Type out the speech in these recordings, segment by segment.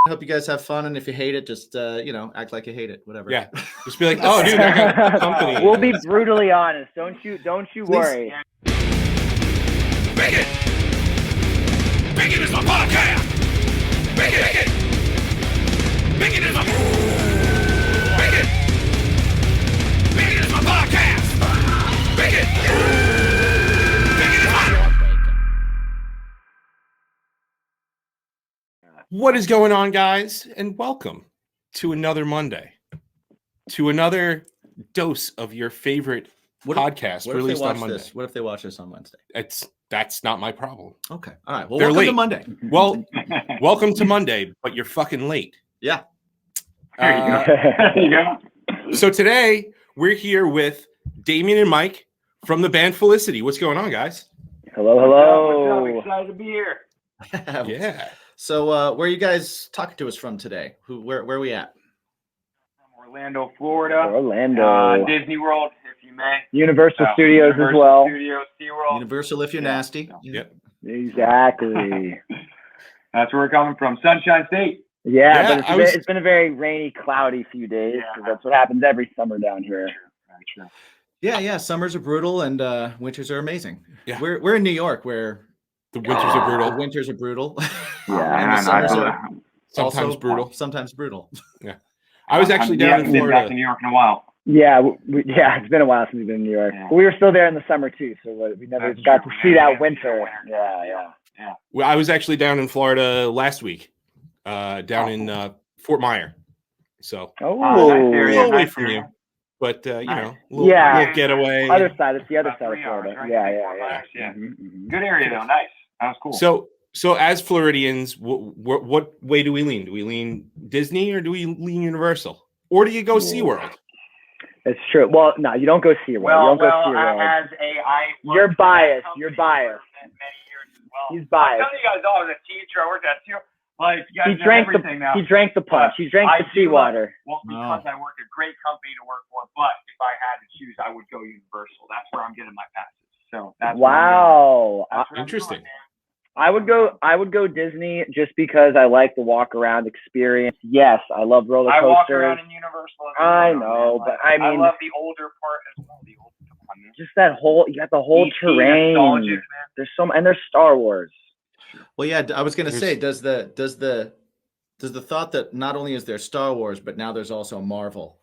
I hope you guys have fun, and if you hate it, just act like you hate it. Whatever. Yeah, just be like, oh, dude, I got company. We'll be brutally honest. Don't you worry. Bacon! Bacon is my podcast! Bacon! Bacon is my... Bacon! Bacon is my podcast! Bacon! Bacon is my... What is going on, guys? And welcome to another Monday, to another dose of your favorite podcast released on Monday. What if they watch this on Wednesday? That's not my problem. Okay. All right. Well, They're welcome late. to Monday. Well, welcome to Monday, but you're fucking late. Yeah. There you go. So today we're here with Damien and Mike from the band Felicity. What's going on, guys? Hello. What's up? Excited to be here. Yeah. So, where are you guys talking to us from today? Where are we at? From Orlando, Florida. Orlando. Disney World, if you may. Universal Studios as well. Studios, SeaWorld. Universal if you're nasty. Yep. Exactly. That's where we're coming from. Sunshine State. Yeah, but it's been a very rainy, cloudy few days. Yeah. That's what happens every summer down here. Very true. Yeah. Summers are brutal and winters are amazing. Yeah. We're in New York where The winters are brutal. The winters are brutal. Yeah. And the summers are Sometimes also brutal. Sometimes brutal. Yeah. I was actually down in Been back Florida. to New York in a while. Yeah, it's been a while since we've been in New York. Yeah. But we were still there in the summer too, so we never That's got true. to see Yeah, that winter. yeah. Yeah. Well, I was actually down in Florida last week, down in Fort Myer. So Oh, nice a area. little away nice from area. you, but a Yeah. little getaway. Other side, it's the other About side of 3 hours, Florida. right? Yeah. Yeah. Mhm. Good area though. Nice. That was cool. So as Floridians, what way do we lean? Do we lean Disney or do we lean Universal? Or do you go SeaWorld? It's true. Well, no, you don't go SeaWorld. Well, you don't go SeaWorld. You're biased. You're biased. Many years as well. He's biased. I'm telling you guys, I was a teacher. I worked at SeaWorld. Like, you guys He know drank everything now. He drank the punch. He drank I the do seawater. Well, because I work a great company to work for, but if I had to choose, I would go Universal. That's where I'm getting my passes. So that's Wow. That's what I'm Interesting. doing, man. I would go Disney just because I like the walk around experience. Yes, I love roller I coasters. walk around in Universal. I know, but I mean, I love the older part as well. The old, come on, man. just that whole you got the whole E.T. terrain. nostalgic, man. There's and there's Star Wars. Well, yeah, I was gonna say, does the thought that not only is there Star Wars, but now there's also Marvel?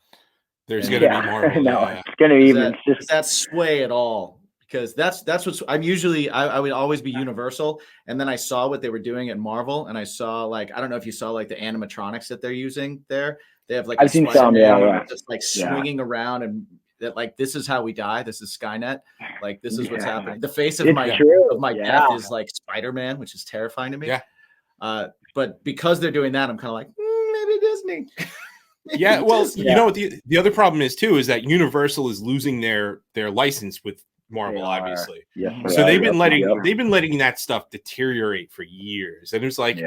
There's going to be Marvel. No, Yeah. it's gonna be even. Does that sway at all? Because that's what's I'm usually I would always be Universal, and then I saw what they were doing at Marvel, and I saw I don't know if you saw the animatronics that they're using there. They have I've seen some, yeah. just swinging around, and that this is how we die. This is Skynet. This is what's happening. The face of my death is like Spider-Man, which is terrifying to me. Yeah. But because they're doing that, I'm kind of like maybe Disney. Yeah, well, you know what the other problem is too is that Universal is losing their license with Marvel, obviously. Yes, So they've been letting that stuff deteriorate for years. And it's like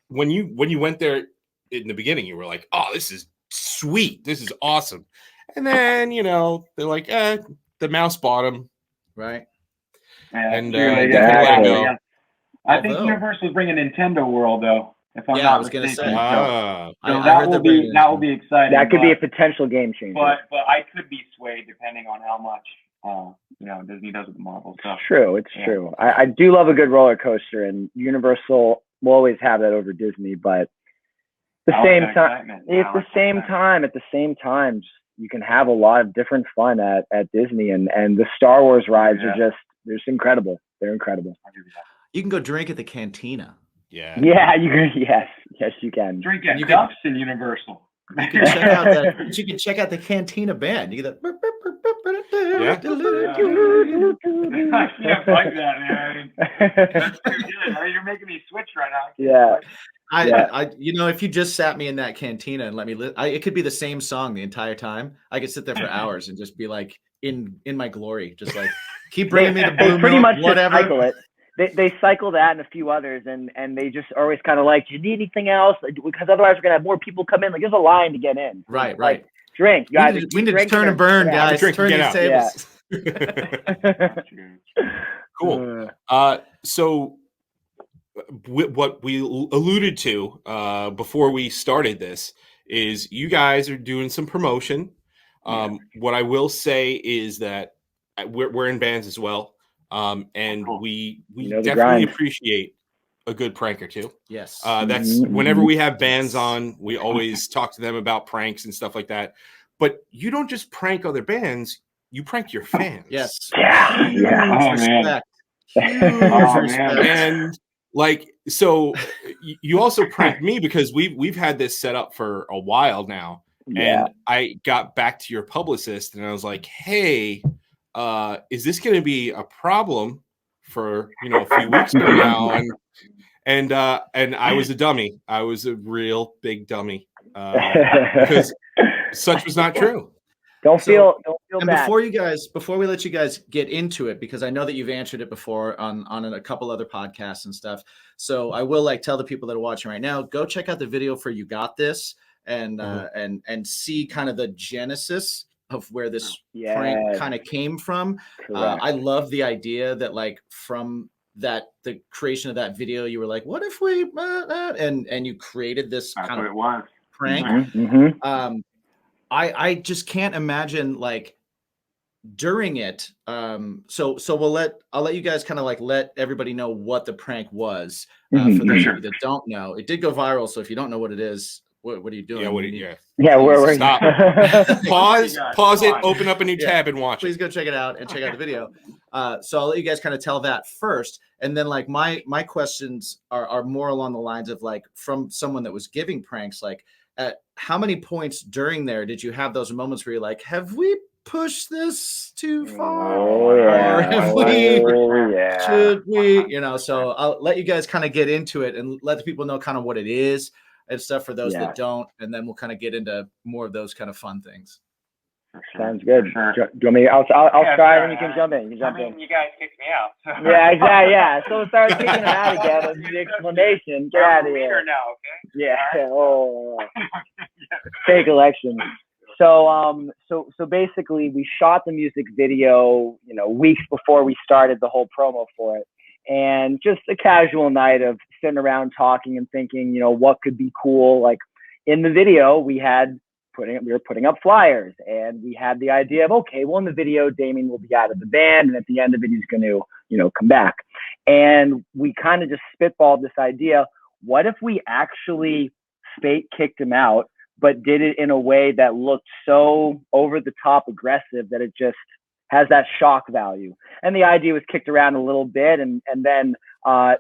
when you went there in the beginning, you were like, oh, this is sweet, this is awesome. And then they're like, the mouse bought them, right? And I think Universal is bringing Nintendo World though. If I'm not I was going to say. So that will be exciting. That could be a potential game changer. But I could be swayed depending on how much Disney does with the Marvel stuff. True, it's true. I do love a good roller coaster, and Universal will always have that over Disney. But at the same time, you can have a lot of different fun at Disney, and the Star Wars rides are just incredible. They're incredible. You can go drink at the cantina. Yeah. Yeah, you can. Yes, you can. Drink at Ducks in Universal. You can check out the Cantina band. You get that. I can't like that, man. That's too good. You're making me switch right now. Yeah. I if you just sat me in that cantina and let me it could be the same song the entire time. I could sit there for hours and just be like in my glory, just like keep bringing me the blue pretty much whatever. Cycle it. They cycle that and a few others, and they just are always kind of like, do you need anything else? Because otherwise we're gonna have more people come in. Like there's a line to get in. Right. Like, drink. We need to turn and burn, guys. Drink turn and these get tables. Cool. So what we alluded to before we started this is you guys are doing some promotion. What I will say is that we're in bands as well, and we definitely appreciate a good prank or two. Yes, that's whenever we have bands on, we always talk to them about pranks and stuff like that. But you don't just prank other bands; you prank your fans. Yes, huge respect. Huge respect. And like, so you also pranked me because we've had this set up for a while now. And I got back to your publicist and I was like, hey, is this going to be a problem for, a few weeks from now? And I was a dummy. I was a real big dummy because such was not true. Don't feel and bad. Before we let you guys get into it, because I know that you've answered it before on a couple other podcasts and stuff. So I will tell the people that are watching right now, go check out the video for You Got This and see kind of the genesis of where this prank kind of came from. I love the idea that from the creation of that video, you were like, what if we and you created this kind of prank. I just can't imagine during it. So I'll let you guys kind of let everybody know what the prank was. For those of you that don't know, it did go viral. So if you don't know what it is, what are you doing? We're stop. Pause it, open up a new tab and watch. Please go check it out and check out the video. So I'll let you guys kind of tell that first. And then my questions are more along the lines of from someone that was giving pranks, at how many points during there did you have those moments where you're like, have we pushed this too far? Or should we, so I'll let you guys kind of get into it and let the people know kind of what it is and stuff for those that don't. And then we'll kind of get into more of those kind of fun things. Sounds good. Do you want me? I'll try and you can jump in. You guys kicked me out. So. Yeah, exactly. Yeah. So start kicking him out again with the explanation. Get out of here. Now, okay? Yeah. Oh. Fake election. So basically, we shot the music video, weeks before we started the whole promo for it, and just a casual night of sitting around talking and thinking, what could be cool. In the video, we were putting up flyers, and we had the idea of, okay, well, in the video, Damien will be out of the band, and at the end of it, he's going to, come back. And we kind of just spitballed this idea. What if we actually kicked him out, but did it in a way that looked so over the top aggressive that it just has that shock value? And the idea was kicked around a little bit, and then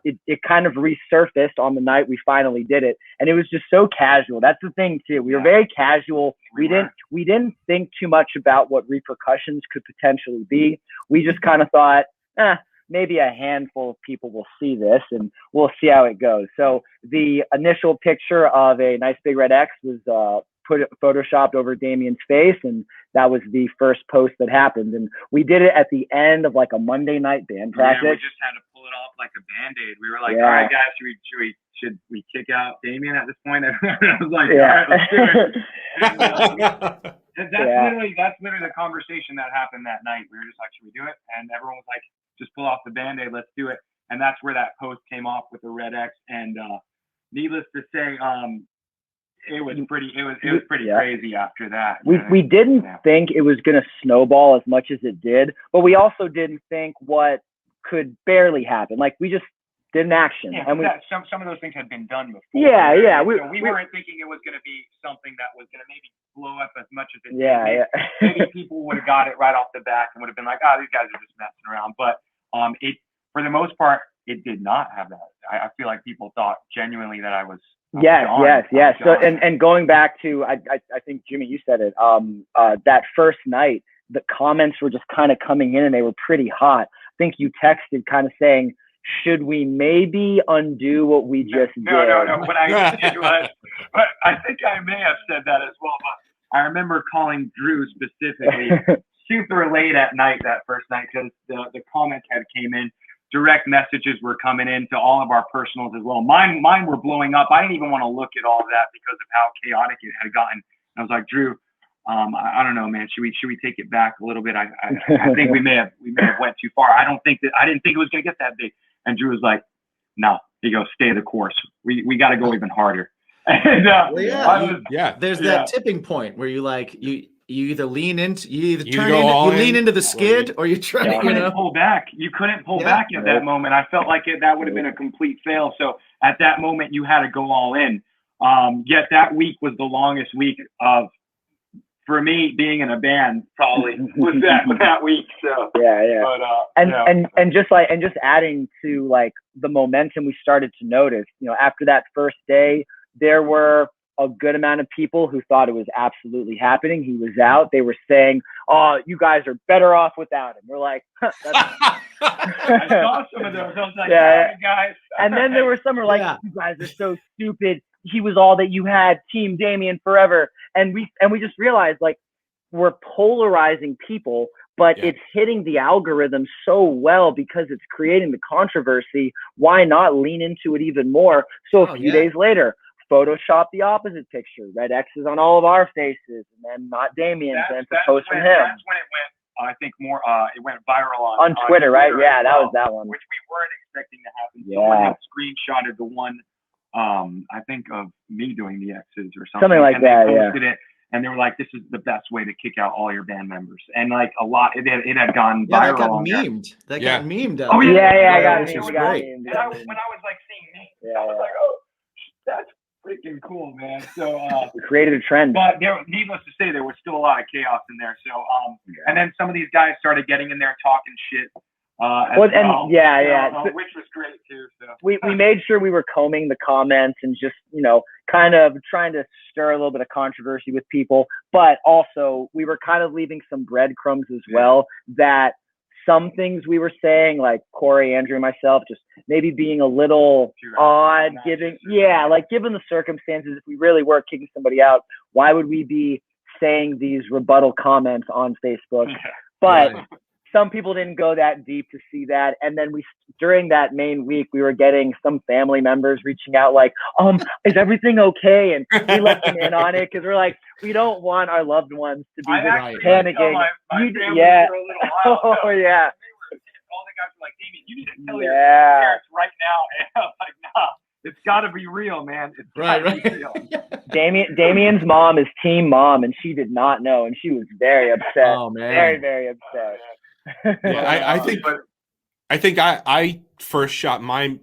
it kind of resurfaced on the night we finally did it, and it was just so casual. That's the thing too. We were very casual. We didn't think too much about what repercussions could potentially be. We just kind of thought, maybe a handful of people will see this, and we'll see how it goes. So the initial picture of a nice big red X was photoshopped over Damien's face, and that was the first post that happened. And we did it at the end of a Monday night band practice. Yeah, we just had to pull it off like a Band-Aid. We were like, all right, guys, should we kick out Damien at this point? I was like, all right, let's do it. And, that's literally the conversation that happened that night. We were just like, should we do it? And everyone was like, just pull off the Band-Aid, let's do it. And that's where that post came off with the red X. And needless to say, it was pretty crazy after that. We didn't think it was going to snowball as much as it did, but we also didn't think what could barely happen. We just did an action. Yeah, and some of those things had been done before. Yeah. We weren't thinking it was going to be something that was going to maybe blow up as much as it did. Maybe people would have got it right off the bat and would have been like, these guys are just messing around. But it, for the most part, it did not have that. I feel like people thought genuinely that I was. Yes. So, and going back to, I think, Jimmy, you said it, that first night, the comments were just kind of coming in and they were pretty hot. I think you texted kind of saying, should we maybe undo what we just did? No. What I did was, but I think I may have said that as well, but I remember calling Drew specifically super late at night that first night because the comments had came in. Direct messages were coming in to all of our personals as well. Mine were blowing up. I didn't even want to look at all of that because of how chaotic it had gotten. And I was like, Drew, I don't know, man. Should we take it back a little bit? I think we may have went too far. I didn't think it was gonna get that big. And Drew was like, no. He goes, stay the course. We got to go even harder. And, there's that tipping point where you either lean into, you lean into the skid, or you try you couldn't pull back. You couldn't pull back at that moment. I felt like that would have been a complete fail. So at that moment, you had to go all in. Yet that week was the longest week for me being in a band, probably was that week. So But, and just adding to like the momentum we started to notice, after that first day, there were a good amount of people who thought it was absolutely happening. He was out. They were saying, "Oh, you guys are better off without him." We're like, I saw some of those. I was like, guys. And then there were some who were like, "You guys are so stupid. He was all that you had. Team Damien forever." And we just realized, like, we're polarizing people, but it's hitting the algorithm so well because it's creating the controversy. Why not lean into it even more? So a few days later, Photoshop the opposite picture, red X's on all of our faces, and then not Damien's, and to post from him. That's when it went, I think, more, it went viral on Twitter, right? Yeah, that was that one. Which we weren't expecting to happen. Someone had screenshotted the one, I think, of me doing the X's or something. Something like that, they posted it, and they were like, "This is the best way to kick out all your band members." And like a lot, it had gone viral. That got memed. That got memed. Oh yeah, I got it. Memed. And when I was like seeing names, I was like, "Oh, that's freaking cool, man." So we created a trend. But needless to say, there was still a lot of chaos in there. So and then some of these guys started getting in there talking shit. Which was great too. So we made sure we were combing the comments and just kind of trying to stir a little bit of controversy with people, but also we were kind of leaving some breadcrumbs as well, that some things we were saying, like Corey, Andrew, and myself, just maybe being a little odd, given the circumstances. If we really were kicking somebody out, why would we be saying these rebuttal comments on Facebook? But some people didn't go that deep to see that. And then during that main week, we were getting some family members reaching out like, is everything okay? And we let them in on it because we're like, we don't want our loved ones to be panicking. My family for a little while. Oh, yeah. All the guys were like, "Damien, you need to tell your parents right now." And I was like, "Nah, it's got to be real, man. It's gotta be real." Damien's mom is team mom, and she did not know, and she was very upset. Oh, man. Very, very upset. I think I first shot my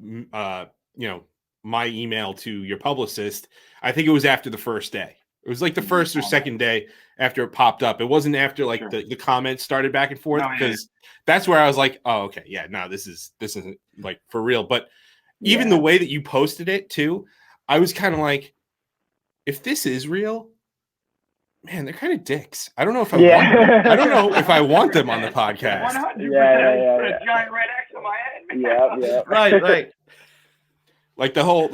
my email to your publicist. I think it was after the first day. It was like the first or second day after it popped up. It wasn't after like the comments started back and forth, because that's where I was like, oh, okay, yeah, no, this isn't like for real. But even the way that you posted it too, I was kind of like, if this is real, man, they're kind of dicks. I don't know if I want if I want them on the podcast. 100%. Put a giant red X on my head. Yeah. Right. Like the whole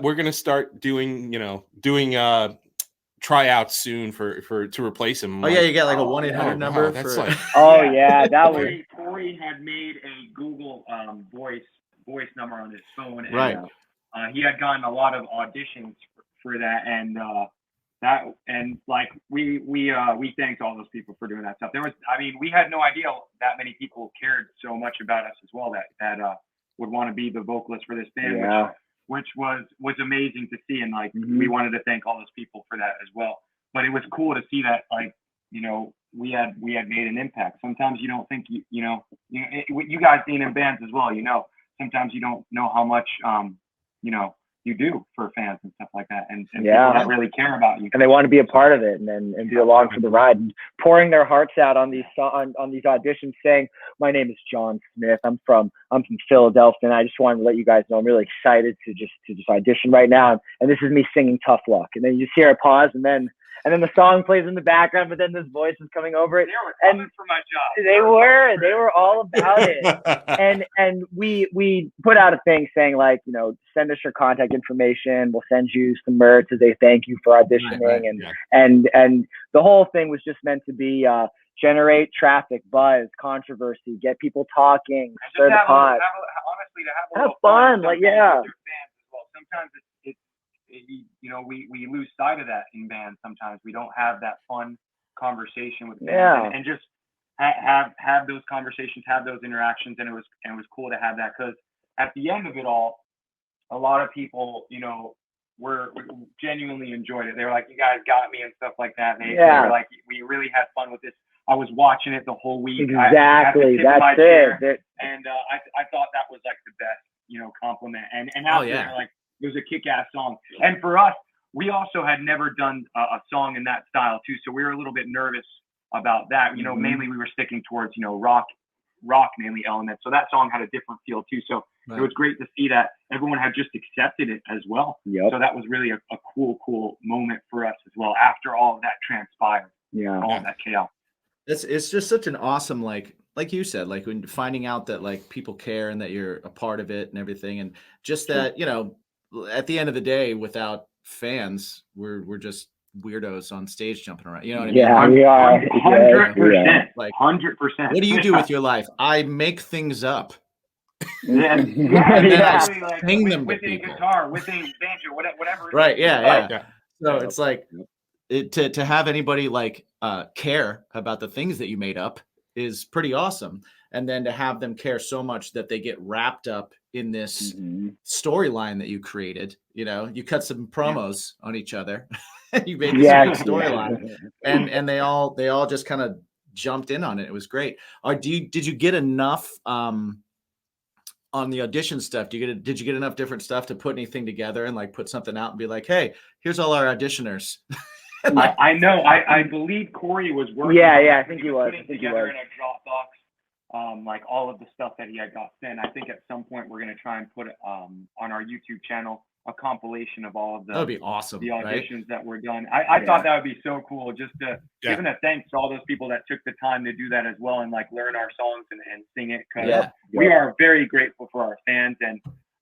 we're gonna start doing tryouts soon to replace him. Oh yeah, you got like a 1-800 number. That's for... like that was Corey had made a Google voice number on his phone, and right. He had gotten a lot of auditions for that, and we thanked all those people for doing that stuff. We had no idea that many people cared so much about us as well that would want to be the vocalist for this band, which was amazing to see, and we wanted to thank all those people for that as well. But it was cool to see that we had made an impact. Sometimes you don't think you guys being in bands as well, sometimes you don't know how much you do for fans and stuff like that, and people that really care about you, and they want to be a part of it and be along for the ride, and pouring their hearts out on these auditions, saying, "My name is John Smith. I'm from Philadelphia, and I just wanted to let you guys know I'm really excited to just audition right now, and this is me singing Tough Luck." And then you just hear a pause, and then the song plays in the background, but then this voice is coming over it. They were coming for my job. They were all about it. And we put out a thing saying send us your contact information. We'll send you some merch as a thank you for auditioning. And the whole thing was just meant to be generate traffic, buzz, controversy, get people talking, stir the pot. Honestly, to have fun. Sometimes we lose sight of that in bands. Sometimes we don't have that fun conversation with fans, and just have those conversations, have those interactions, and it was cool to have that, because at the end of it all, a lot of people, were genuinely enjoyed it. They were like, "You guys got me" and stuff like that. They were like, "We really had fun with this." I was watching it the whole week. Exactly, that's it. And I thought that was like the best, compliment. And after like, it was a kick-ass song. And for us, we also had never done a song in that style too, so we were a little bit nervous about that. Mainly we were sticking towards rock mainly elements. So that song had a different feel too. So it was great to see that everyone had just accepted it as well. Yep. So that was really a cool moment for us as well after all of that transpired. Yeah. All of that chaos. It's just such an awesome, like you said, like when finding out that like people care and that you're a part of it and everything. And just that, at the end of the day, without fans, we're just weirdos on stage jumping around. You know what I mean? Yeah, we are. 100%. Like 100%. What do you do with your life? I make things up. Yeah. And then I sing them to with people. a guitar, with a banjo, whatever. Right. Yeah. So it's like to have anybody like care about the things that you made up is pretty awesome. And then to have them care so much that they get wrapped up in this storyline that you created. You cut some promos on each other. You made this storyline, and they all just kind of jumped in on it. It was great. Did you get enough on the audition stuff? Did you get enough different stuff to put anything together and like put something out and be like, hey, here's all our auditioners? I know. I believe Corey was working. Yeah, I think he was. Putting together in a Dropbox, like all of the stuff that he had got sent. I think at some point we're going to try and put on our YouTube channel a compilation of all of that would be awesome. The auditions that were done. I thought that would be so cool, just to give a thanks to all those people that took the time to do that as well and like learn our songs and sing it, because we are very grateful for our fans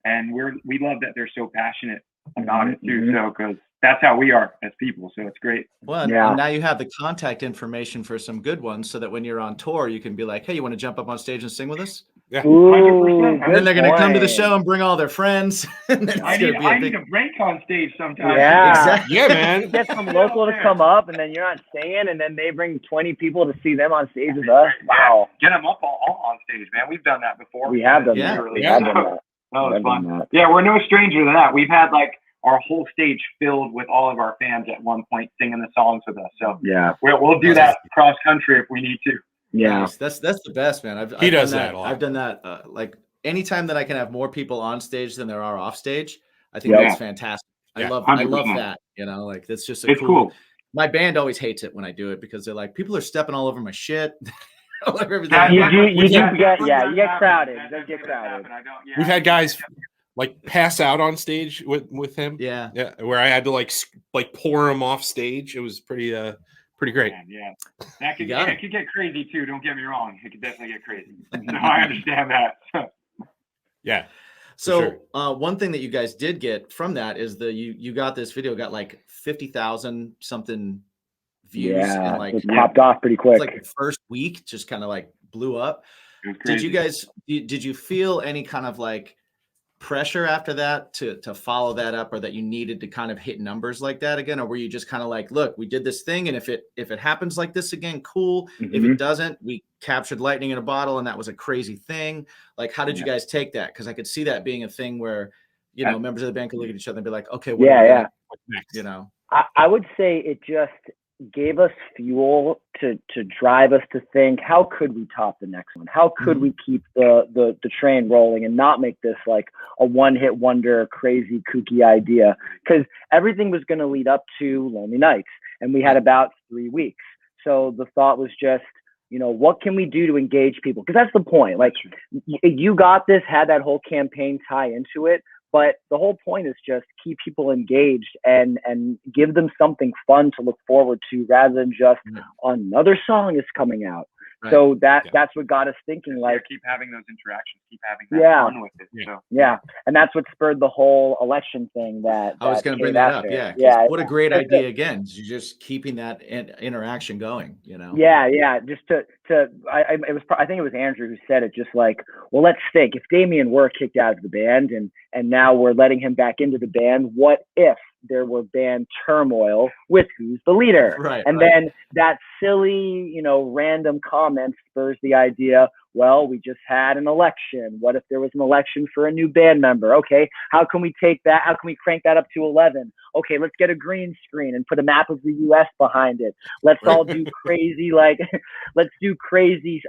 and we love that they're so passionate about it too. So because that's how we are as people, so it's great. Well, and now you have the contact information for some good ones, so that when you're on tour, you can be like, hey, you want to jump up on stage and sing with us? Yeah. Ooh, and then they're going to come to the show and bring all their friends. I need a break on stage sometimes. Yeah, exactly. Yeah, man. Get some local to come up, and then you're not singing, and then they bring 20 people to see them on stage with us. Wow. Get them up all on stage, man. We've done that before. We have done that. We have done that. Oh, it's fun. Yeah, we're no stranger to that. We've had like our whole stage filled with all of our fans at one point singing the songs with us. So we'll do that cross country if we need to. Yeah, that's the best, man. I've does done that a lot. I've done that like anytime that I can have more people on stage than there are off stage. I think that's fantastic. I love that. Like that's just it's cool. My band always hates it when I do it because they're like, people are stepping all over my shit. You get crowded. It does get crowded. We've had guys like pass out on stage with him. Yeah, where I had to like pour him off stage. It was pretty great. Yeah, that could get crazy too. Don't get me wrong; it could definitely get crazy. No, I understand that. Yeah. So one thing that you guys did get from that is you got this video got like 50,000 something views. Yeah, and like it popped off pretty quick. Like the first week, just kind of like blew up. Did you feel any kind of like pressure after that to follow that up, or that you needed to kind of hit numbers like that again, or were you just kind of like, look, we did this thing, and if it happens like this again, cool. If it doesn't, we captured lightning in a bottle, and that was a crazy thing. Like, how did you guys take that? Because I could see that being a thing where members of the band could look at each other and be like, okay, what's next? I would say it just gave us fuel to drive us to think, how could we top the next one? How could we keep the train rolling and not make this like a one-hit wonder, crazy, kooky idea? Because everything was going to lead up to Lonely Nights, and we had about 3 weeks. So the thought was just, what can we do to engage people? Because that's the point. Like, You Got This had that whole campaign tie into it. But the whole point is just keep people engaged and give them something fun to look forward to, rather than just another song is coming out. Right. So that's what got us thinking. Like, keep having those interactions, keep having that fun with it. So. And that's what spurred the whole election thing. That I was going to bring that up. Yeah. What a great idea again. You're just keeping that interaction going. Yeah. Just I think it was Andrew who said it. Just like, well, let's think, if Damien were kicked out of the band and now we're letting him back into the band, what if there were band turmoil with who's the leader? Then that silly, random comment spurs the idea, Well, we just had an election. What if there was an election for a new band member? Okay, how can we take that? How can we crank that up to 11? Okay, let's get a green screen and put a map of the U.S. behind it. Let's all do crazy, let's do crazy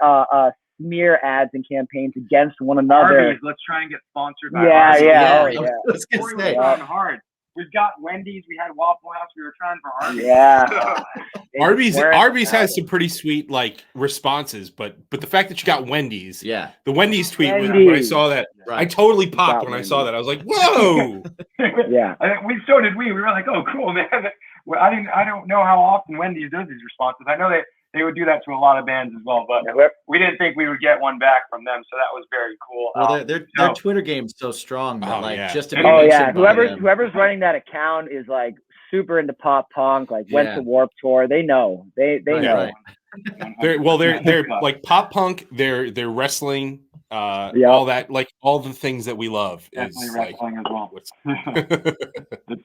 smear ads and campaigns against one another. Arby's, let's try and get sponsored by Arby's. Let's get Corey was trying hard. We've got Wendy's, we had Waffle House, we were trying for Arby's. Yeah. Arby's has some pretty sweet responses, but the fact that you got Wendy's, the Wendy's tweet when I saw that, I totally popped when I saw that. I was like, whoa. Yeah. So did we. We were like, oh, cool, man. Well, I don't know how often Wendy's does these responses. I know they would do that to a lot of bands as well, but we didn't think we would get one back from them, so that was very cool. Well, their Twitter game's so strong that just to be whoever's running that account is like super into pop punk, went to Warped Tour. They know. They know. Right. They're like pop punk, they're wrestling, all that, all the things that we love. Definitely is wrestling as well. It's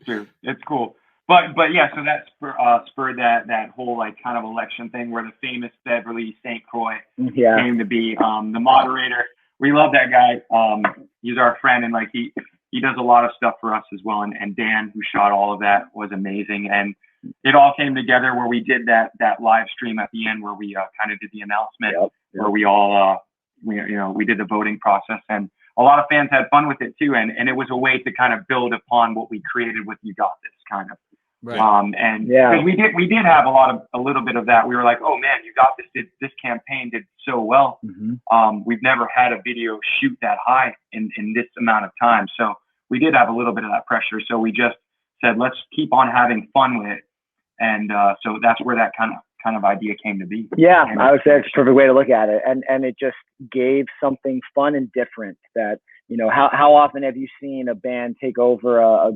true. It's cool. But yeah, so that spurred that whole kind of election thing where the famous Beverly St. Croix came to be the moderator. We love that guy. He's our friend, and he does a lot of stuff for us as well. And Dan, who shot all of that, was amazing. And it all came together where we did that live stream at the end where we kind of did the announcement where we all we did the voting process, and a lot of fans had fun with it too. And it was a way to kind of build upon what we created with You Got This kind of. Right. And because we did have a little bit of that. We were like, oh man, You Got This. This campaign did so well. Mm-hmm. We've never had a video shoot that high in this amount of time. So we did have a little bit of that pressure. So we just said, let's keep on having fun with it. And so that's where that kind of idea came to be. Yeah, I would say it's a perfect way to look at it. And it just gave something fun and different that, how often have you seen a band take over a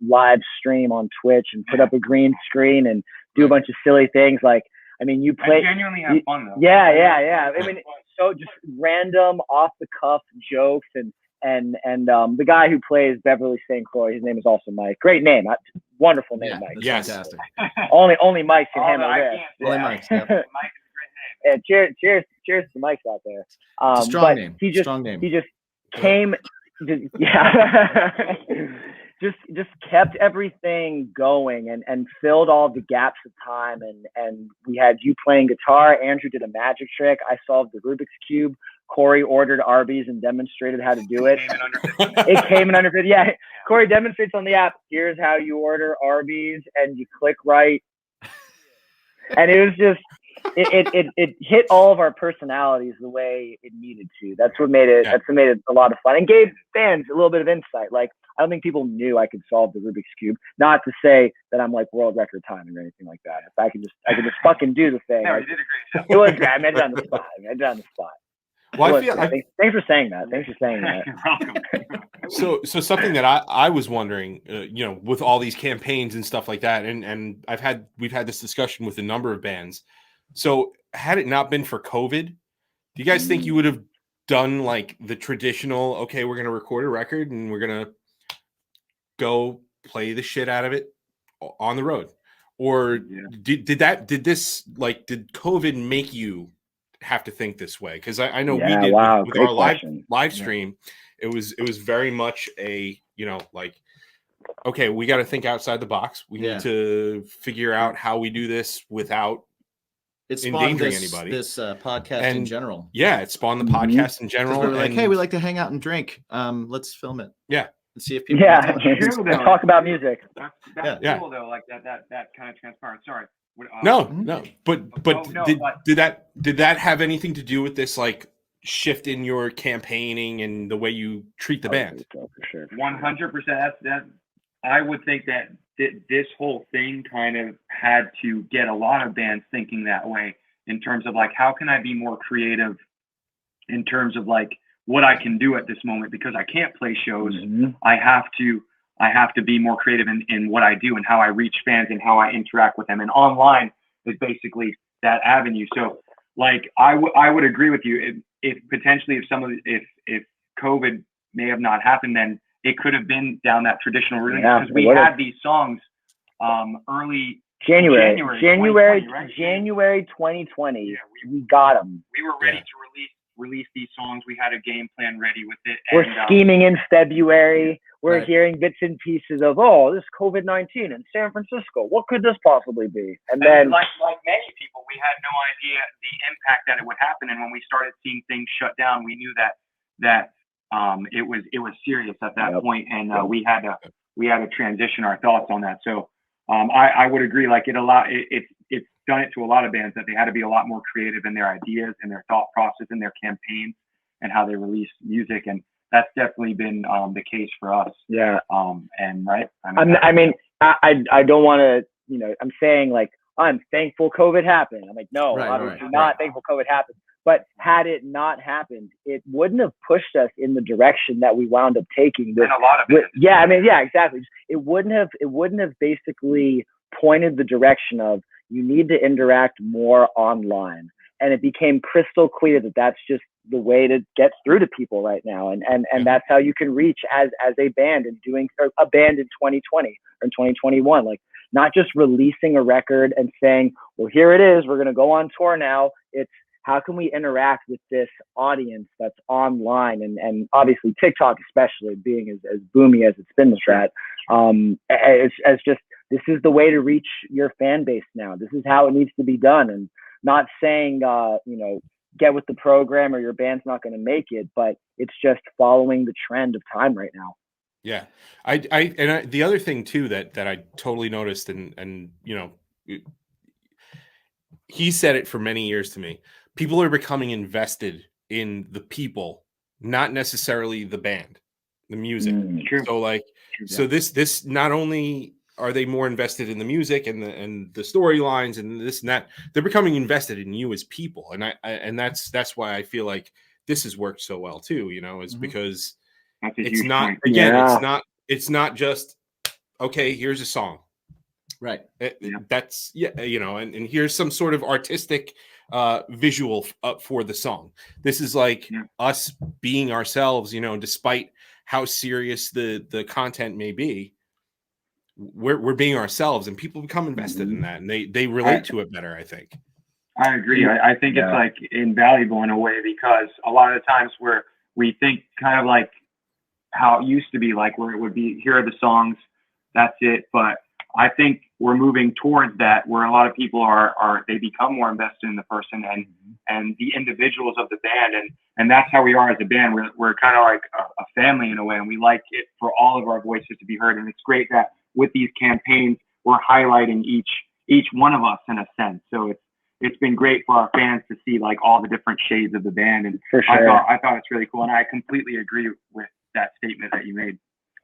live stream on Twitch and put up a green screen and do a bunch of silly things? You play. I genuinely have fun though. Yeah. So just random off the cuff jokes and the guy who plays Beverly St. Croix, his name is also Mike. Great name, wonderful name, Mike. Yes, fantastic. Only Mike can handle this. Only Mike. Mike is a great name. Yeah, cheers to Mike's out there. It's a strong name. Strong name. He just came, just kept everything going and filled all the gaps of time. And we had you playing guitar. Andrew did a magic trick. I solved the Rubik's Cube. Corey ordered Arby's and demonstrated how to do it. It came in under 50. Yeah, Corey demonstrates on the app. Here's how you order Arby's, and you click right. And it was just, it hit all of our personalities the way it needed to. That's what made it. That's what made it a lot of fun and gave fans a little bit of insight. I don't think people knew I could solve the Rubik's Cube. Not to say that I'm world record timing or anything like that. If I could just fucking do the thing. No, you did a great job. It was great. I made it on the spot. Well, thanks for saying that. You're welcome. So something that I was wondering, with all these campaigns and stuff like that, and we've had this discussion with a number of bands. So had it not been for COVID, do you guys think you would have done the traditional, okay, we're going to record a record and we're going to go play the shit out of it on the road? Or did COVID make you have to think this way? Because I know we did with our live stream. It was very much a okay, we got to think outside the box. We need to figure out how we do this without endangering anybody. This podcast in general. Yeah, it spawned the podcast in general. We were like, hey, we like to hang out and drink. Let's film it. Yeah. And see if people talk about music. That's cool though. That kind of transparent. Sorry. No. Did that have anything to do with this shift in your campaigning and the way you treat the band? 100%. I would think that this whole thing kind of had to get a lot of bands thinking that way in terms of how can I be more creative in terms of what I can do at this moment, because I can't play shows. Mm-hmm. I have to be more creative in what I do and how I reach fans and how I interact with them. And online is basically that avenue. So I would agree with you. If potentially if COVID may have not happened, then it could have been down that traditional route, because we had these songs early January 2020. Yeah, we got them. We were ready to release release these songs. We had a game plan ready with it. We're scheming in February. We're hearing bits and pieces of, this COVID-19 in San Francisco. What could this possibly be? And then, like many people, we had no idea the impact that it would happen. And when we started seeing things shut down, we knew that it was serious at that point, and we had to transition our thoughts on that. So I would agree. Like it's done it to a lot of bands that they had to be a lot more creative in their ideas and their thought process and their campaigns and how they release music, and that's definitely been the case for us. Yeah. And right. I mean, I don't want to. I'm saying like I'm thankful COVID happened. I'm like, no, obviously not thankful COVID happened. But had it not happened, it wouldn't have pushed us in the direction that we wound up taking. And a lot of it. Yeah, I mean, yeah, exactly. It wouldn't have basically pointed the direction of you need to interact more online. And it became crystal clear that that's just the way to get through to people right now. And that's how you can reach as a band and doing a band in 2020 or in 2021. Like not just releasing a record and saying, well, here it is. We're going to go on tour now. It's how can we interact with this audience that's online, and obviously TikTok, especially being as boomy as it's been with that, as just this is the way to reach your fan base now. This is how it needs to be done, and not saying get with the program or your band's not going to make it, but it's just following the trend of time right now. Yeah, I the other thing too that I totally noticed, and he said it for many years to me. People are becoming invested in the people, not necessarily the band, the music. So so this not only are they more invested in the music and the storylines and this and that, they're becoming invested in you as people. And that's why I feel like this has worked so well too, is because it's not, it's not just, okay, here's a song. Right. That's and here's some sort of artistic visual for the song. This is like us being ourselves, despite how serious the content may be. We're being ourselves, and people become invested in that, and they relate to it better, I think. I agree. I think it's like invaluable in a way, because a lot of the times where we think kind of like how it used to be, like where it would be, here are the songs, that's it. But I think we're moving towards that, where a lot of people they become more invested in the person and the individuals of the band. And that's how we are as a band. We're kind of like a family in a way, and we like it for all of our voices to be heard. And it's great that with these campaigns, we're highlighting each one of us in a sense. So it's been great for our fans to see like all the different shades of the band. And for sure. I thought it's really cool. And I completely agree with that statement that you made.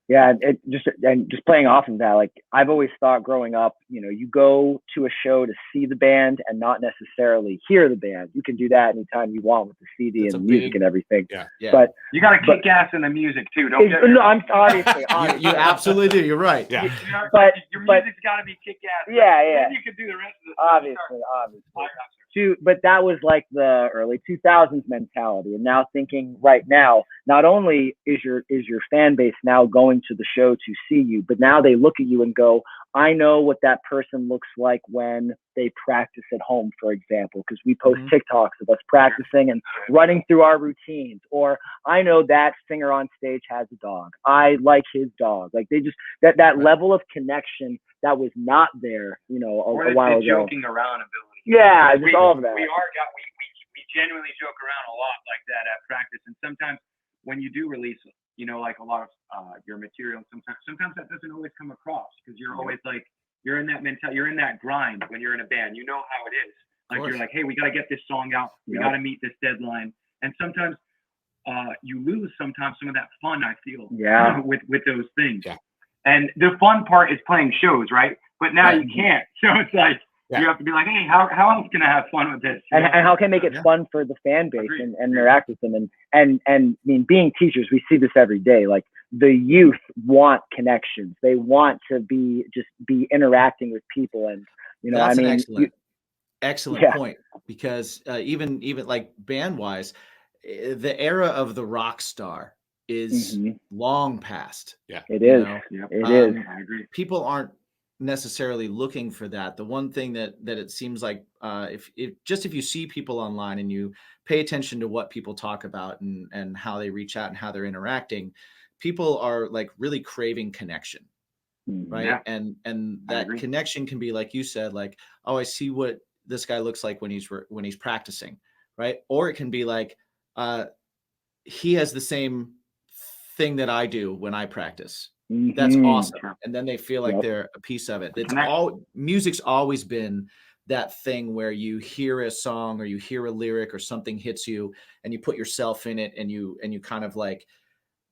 Yeah, just playing off of that, like I've always thought growing up, you go to a show to see the band and not necessarily hear the band. You can do that anytime you want with the CD and the music and everything. Yeah. But you got to kick ass in the music too. Don't get no, I'm obviously. You absolutely do. You're right. Yeah. But your music's got to be kick ass. Yeah. Then you can do the rest of the stuff. Obviously. But that was like the early 2000s mentality, and now thinking right now, not only is your fan base now going to the show to see you, but now they look at you and go, I know what that person looks like when they practice at home, for example, because we post TikToks of us practicing and running through our routines. Or I know that singer on stage has a dog. I like his dog. Like they just that level of connection that was not there, a while ago. Joking around ability. Yeah, just all of that. We genuinely joke around a lot like that at practice, and sometimes when you do release, like a lot of your material, sometimes that doesn't always come across, because you're always like you're in that you're in that grind when you're in a band. You know how it is. Like you're like, hey, we got to get this song out. We got to meet this deadline, and sometimes you lose some of that fun. I feel with those things. Yeah. And the fun part is playing shows, right? But now you can't. So it's like. Yeah. You have to be like, hey, how else can I have fun with this? And how can I make it fun for the fan base and interact with them? And I mean, being teachers, we see this every day. Like the youth want connections. They want to be interacting with people. And, that's an excellent point, because even like band wise, the era of the rock star is long past. Yeah, it is. It is. I agree. People aren't necessarily looking for that. The one thing that it seems like if you see people online and you pay attention to what people talk about and how they reach out and how they're interacting, people are like really craving connection, right? Yeah. And that connection can be like you said, like, oh, I see what this guy looks like when he's practicing, right? Or it can be like he has the same thing that I do when I practice. That's awesome. And then they feel like they're a piece of it. It's music's always been that thing where you hear a song or you hear a lyric or something hits you and you put yourself in it and you kind of like,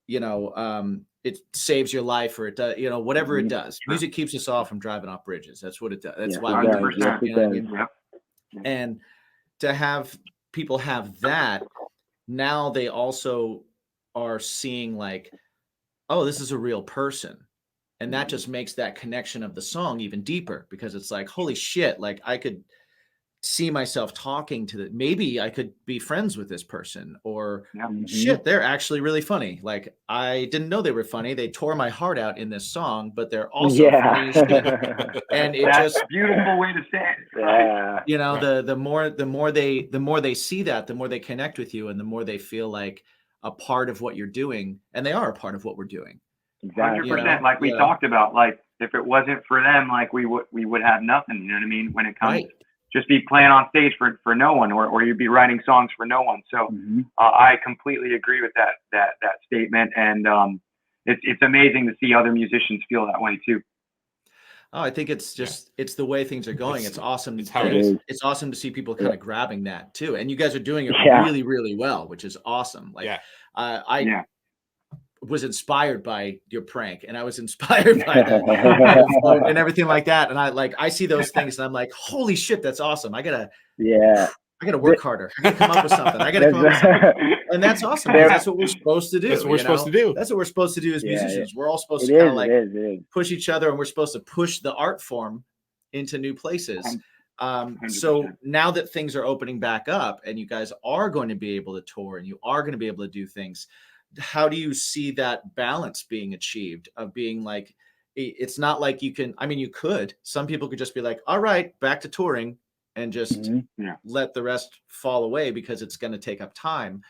it saves your life or it does, whatever it does. Music keeps us all from driving off bridges. That's what it does. That's why we do it. You know what I mean? And to have people have that, now they also are seeing like, oh, this is a real person. And that just makes that connection of the song even deeper because it's like, holy shit, like I could see myself talking to maybe I could be friends with this person or shit, they're actually really funny. Like I didn't know they were funny. They tore my heart out in this song, but they're also funny as shit. And it That's just a beautiful way to say it. Right? Yeah. The more they see that, the more they connect with you and the more they feel like a part of what you're doing, and they are a part of what we're doing. 100%. Like we talked about, like if it wasn't for them, like we would have nothing. You know what I mean? When it comes, just be playing on stage for no one, or you'd be writing songs for no one. So I completely agree with that statement, and it's amazing to see other musicians feel that way too. Oh, I think it's just it's the way things are going. It's awesome. It's how it is. It's awesome to see people kind of grabbing that too. And you guys are doing it really, really well, which is awesome. Like I was inspired by your prank and I was inspired by the float and everything like that. And I see those things and I'm like, holy shit, that's awesome. I gotta work harder. I gotta come up with something. And that's awesome. That's what we're supposed to do. That's what we're supposed to do. That's what we're supposed to do as musicians. We're all supposed to kind of like push each other and we're supposed to push the art form into new places. So now that things are opening back up and you guys are going to be able to tour and you are going to be able to do things, how do you see that balance being achieved of being like, it's not like you can, I mean, you could, some people could just be like, all right, back to touring and just let the rest fall away because it's going to take up time.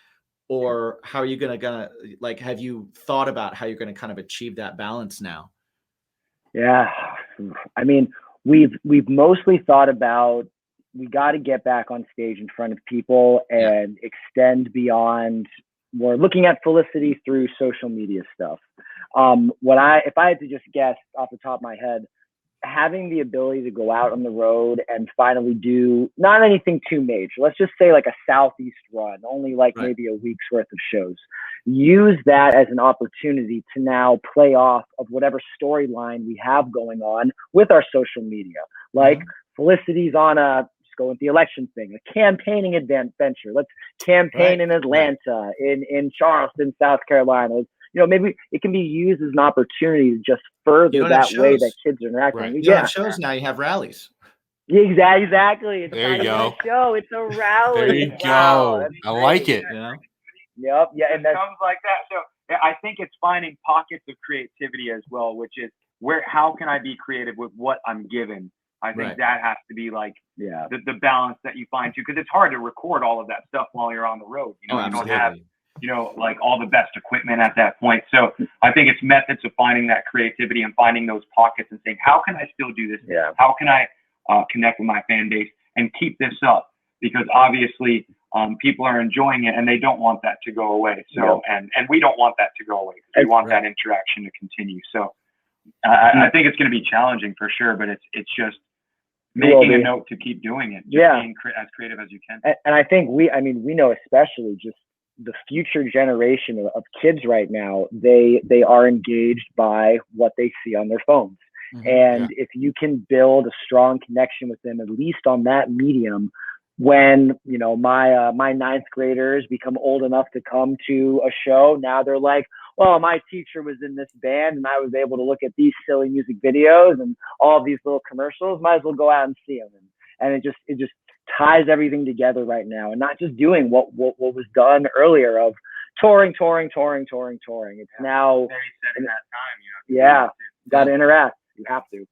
Or how are you going to like, have you thought about how you're going to kind of achieve that balance now? Yeah. I mean, we've mostly thought about, we got to get back on stage in front of people and extend beyond. We're looking at Felicity through social media stuff. If I had to just guess off the top of my head, having the ability to go out on the road and finally do not anything too major, let's just say like a Southeast run, only like maybe a week's worth of shows, use that as an opportunity to now play off of whatever storyline we have going on with our social media. Like Felicity's on go with the election thing, a campaigning adventure. Let's campaign in Atlanta, in Charleston, South Carolina. Maybe it can be used as an opportunity to just further that way that kids are interacting. You don't have shows now, you have rallies. Exactly. It's there you go. A show. It's a rally. There you go. I like it. Yep. Yeah, and that comes like that. So I think it's finding pockets of creativity as well, which is how can I be creative with what I'm given? I think that has to be like the balance that you find too, because it's hard to record all of that stuff while you're on the road. You don't have, like all the best equipment at that point. So I think it's methods of finding that creativity and finding those pockets and saying, how can I still do this? Yeah. How can I connect with my fan base and keep this up? Because obviously people are enjoying it and they don't want that to go away. So, and we don't want that to go away because we want that interaction to continue. So I think it's going to be challenging for sure, but it's just making a note to keep doing it. Being as creative as you can. And I think we know, especially just the future generation of kids right now, they are engaged by what they see on their phones. And if you can build a strong connection with them, at least on that medium, when, my ninth graders become old enough to come to a show, now they're like, well, my teacher was in this band and I was able to look at these silly music videos and all of these little commercials, might as well go out and see them. And it just ties everything together right now, and not just doing what was done earlier of touring. It's now very set in that time, got to interact. You have to.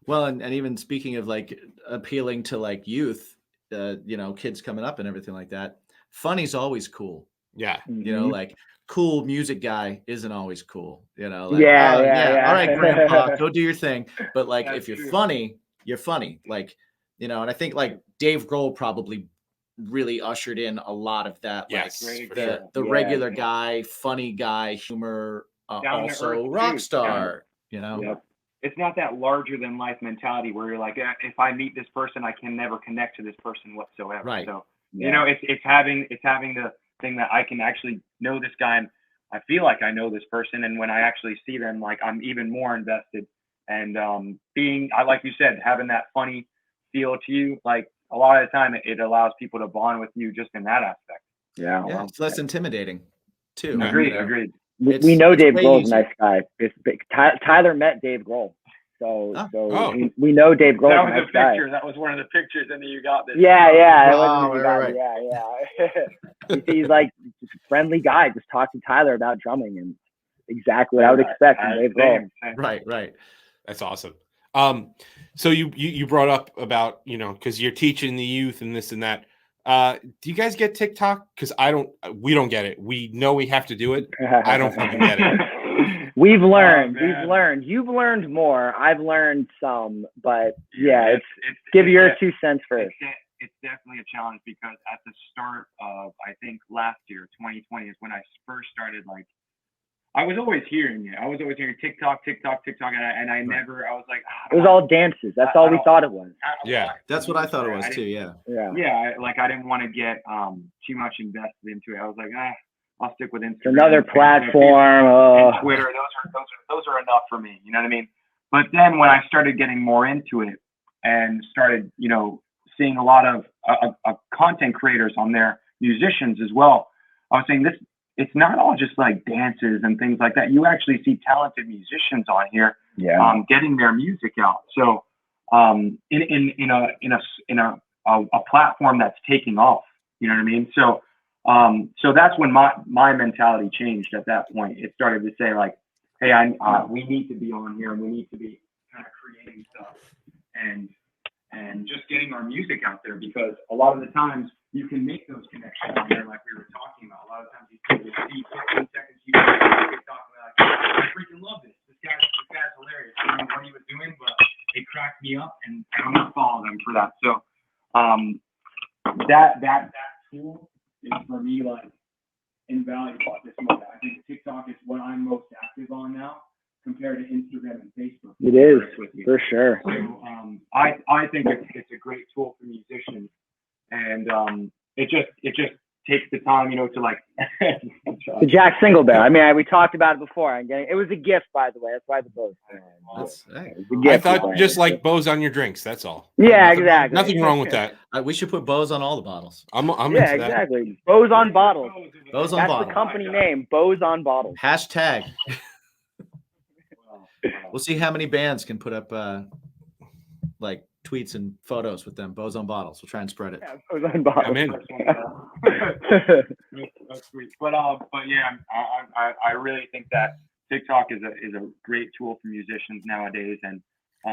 Well, and even speaking of like appealing to like youth, kids coming up and everything like that, funny's always cool. Yeah. You know, like cool music guy isn't always cool. You know, like, yeah. All right, grandpa, go do your thing. But like, That's if you're true. funny, you're funny. Like, and I think like Dave Grohl probably really ushered in a lot of that. Yes, like for the regular guy, funny guy, humor, Down to also earth, rock too. star. Yep. It's not that larger than life mentality where you're like, if I meet this person, I can never connect to this person whatsoever. Right. So it's having the thing that I can actually know this guy, and I feel like I know this person, and when I actually see them, like I'm even more invested. And like you said, having that funny feel to you, like a lot of the time it allows people to bond with you just in that aspect. Yeah, it's less intimidating too. Agreed. We know Dave Grohl's a easier. nice guy. Tyler met Dave Grohl. Oh. We know Dave Grohl's That a was nice a guy. picture. That was one of the pictures, and then you got this. Yeah. Wow, right. Yeah. He's like just a friendly guy. Just talked to Tyler about drumming, and exactly what I would expect from Dave Grohl. Right. That's awesome. So you brought up about, because you're teaching the youth and this and that. Do you guys get TikTok? Because we don't get it. We know we have to do it. I don't fucking get it. We've learned. You've learned more. I've learned some, but it's give your 2 cents first. It's definitely a challenge because at the start of, I think last year, 2020 is when I first started, like, I was always hearing it. I was always hearing TikTok, and I never, I was like, it was all dances. That's all we thought it was. Yeah. That's what I thought it was too. Yeah. Yeah. I didn't want to get too much invested into it. I was like, I'll stick with Instagram. It's another platform. And Twitter. Those are enough for me. You know what I mean? But then when I started getting more into it and started, seeing a lot of content creators on there, musicians as well, I was saying it's not all just like dances and things like that. You actually see talented musicians on here, getting their music out. So, in a platform that's taking off, you know what I mean? So that's when my mentality changed at that point. It started to say like, hey, we need to be on here and we need to be kind of creating stuff and just getting our music out there, because a lot of the times you can make those connections on there, like we were talking about. A lot of times you see 15 seconds you TikTok and like, I freaking love this. This guy's hilarious. I don't know what he was doing, but it cracked me up, and I'm gonna follow them for that. So that tool is for me like invaluable at this moment. I think TikTok is what I'm most active on now compared to Instagram and Facebook. It is, for sure. So I think it's a great tool for musicians, and it just takes the time, to like. The Jack Single Bear. I mean, we talked about it before. It was a gift, by the way. That's why the bows. I thought just like bows on your drinks. That's all. Yeah, exactly. Nothing wrong with that. We should put bows on all the bottles. I'm into that. Exactly. Bows on bottles. Bows on That's bottles. the company name. Bows on bottles. Hashtag. We'll see how many bands can put up like tweets and photos with them. Bows on bottles. We'll try and spread it. Yeah, bows on bottles. I'm in. That's sweet. But yeah, I really think that TikTok is a great tool for musicians nowadays, and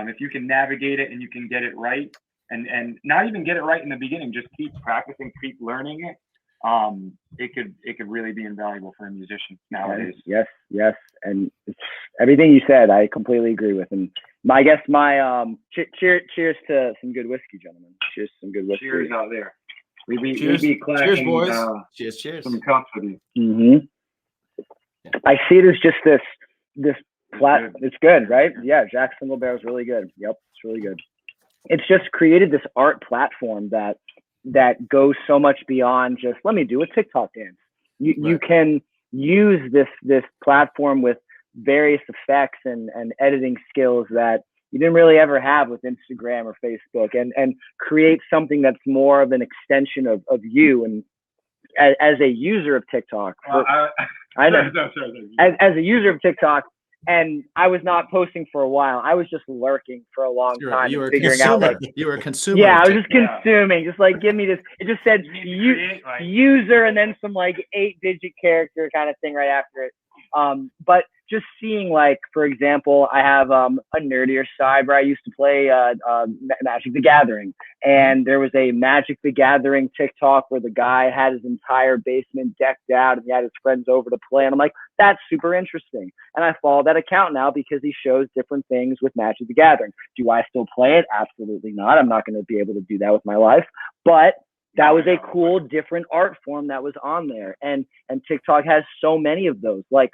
if you can navigate it and you can get it right, and not even get it right in the beginning, just keep practicing, keep learning it. It could really be invaluable for a musician nowadays. Yes, and everything you said, I completely agree with. And cheers to some good whiskey, gentlemen. Cheers to some good whiskey. Cheers out there. We be cheers, boys. Cheers. Some cups with you. Mm-hmm. I see it as just this flat. It's good, right? Yeah, Jack Single Bear is really good. Yep, it's really good. It's just created this art platform that goes so much beyond just let me do a TikTok dance. You can use this platform with various effects and editing skills that you didn't really ever have with Instagram or Facebook, and create something that's more of an extension of you. And as a user of TikTok, I know as a user of TikTok, and I was not posting for a while. I was just lurking for a long time. You were figuring out like you were a consumer. Yeah, I was just consuming. Just like give me this. It just said user and then some like 8-digit character kind of thing right after it. But just seeing, like, for example, I have a nerdier side where I used to play Magic the Gathering, and there was a Magic the Gathering TikTok where the guy had his entire basement decked out and he had his friends over to play, and I'm like, that's super interesting. And I follow that account now because he shows different things with Magic the Gathering. Do I still play it? Absolutely not. I'm not going to be able to do that with my life, but that was a cool, different art form that was on there. And TikTok has so many of those, like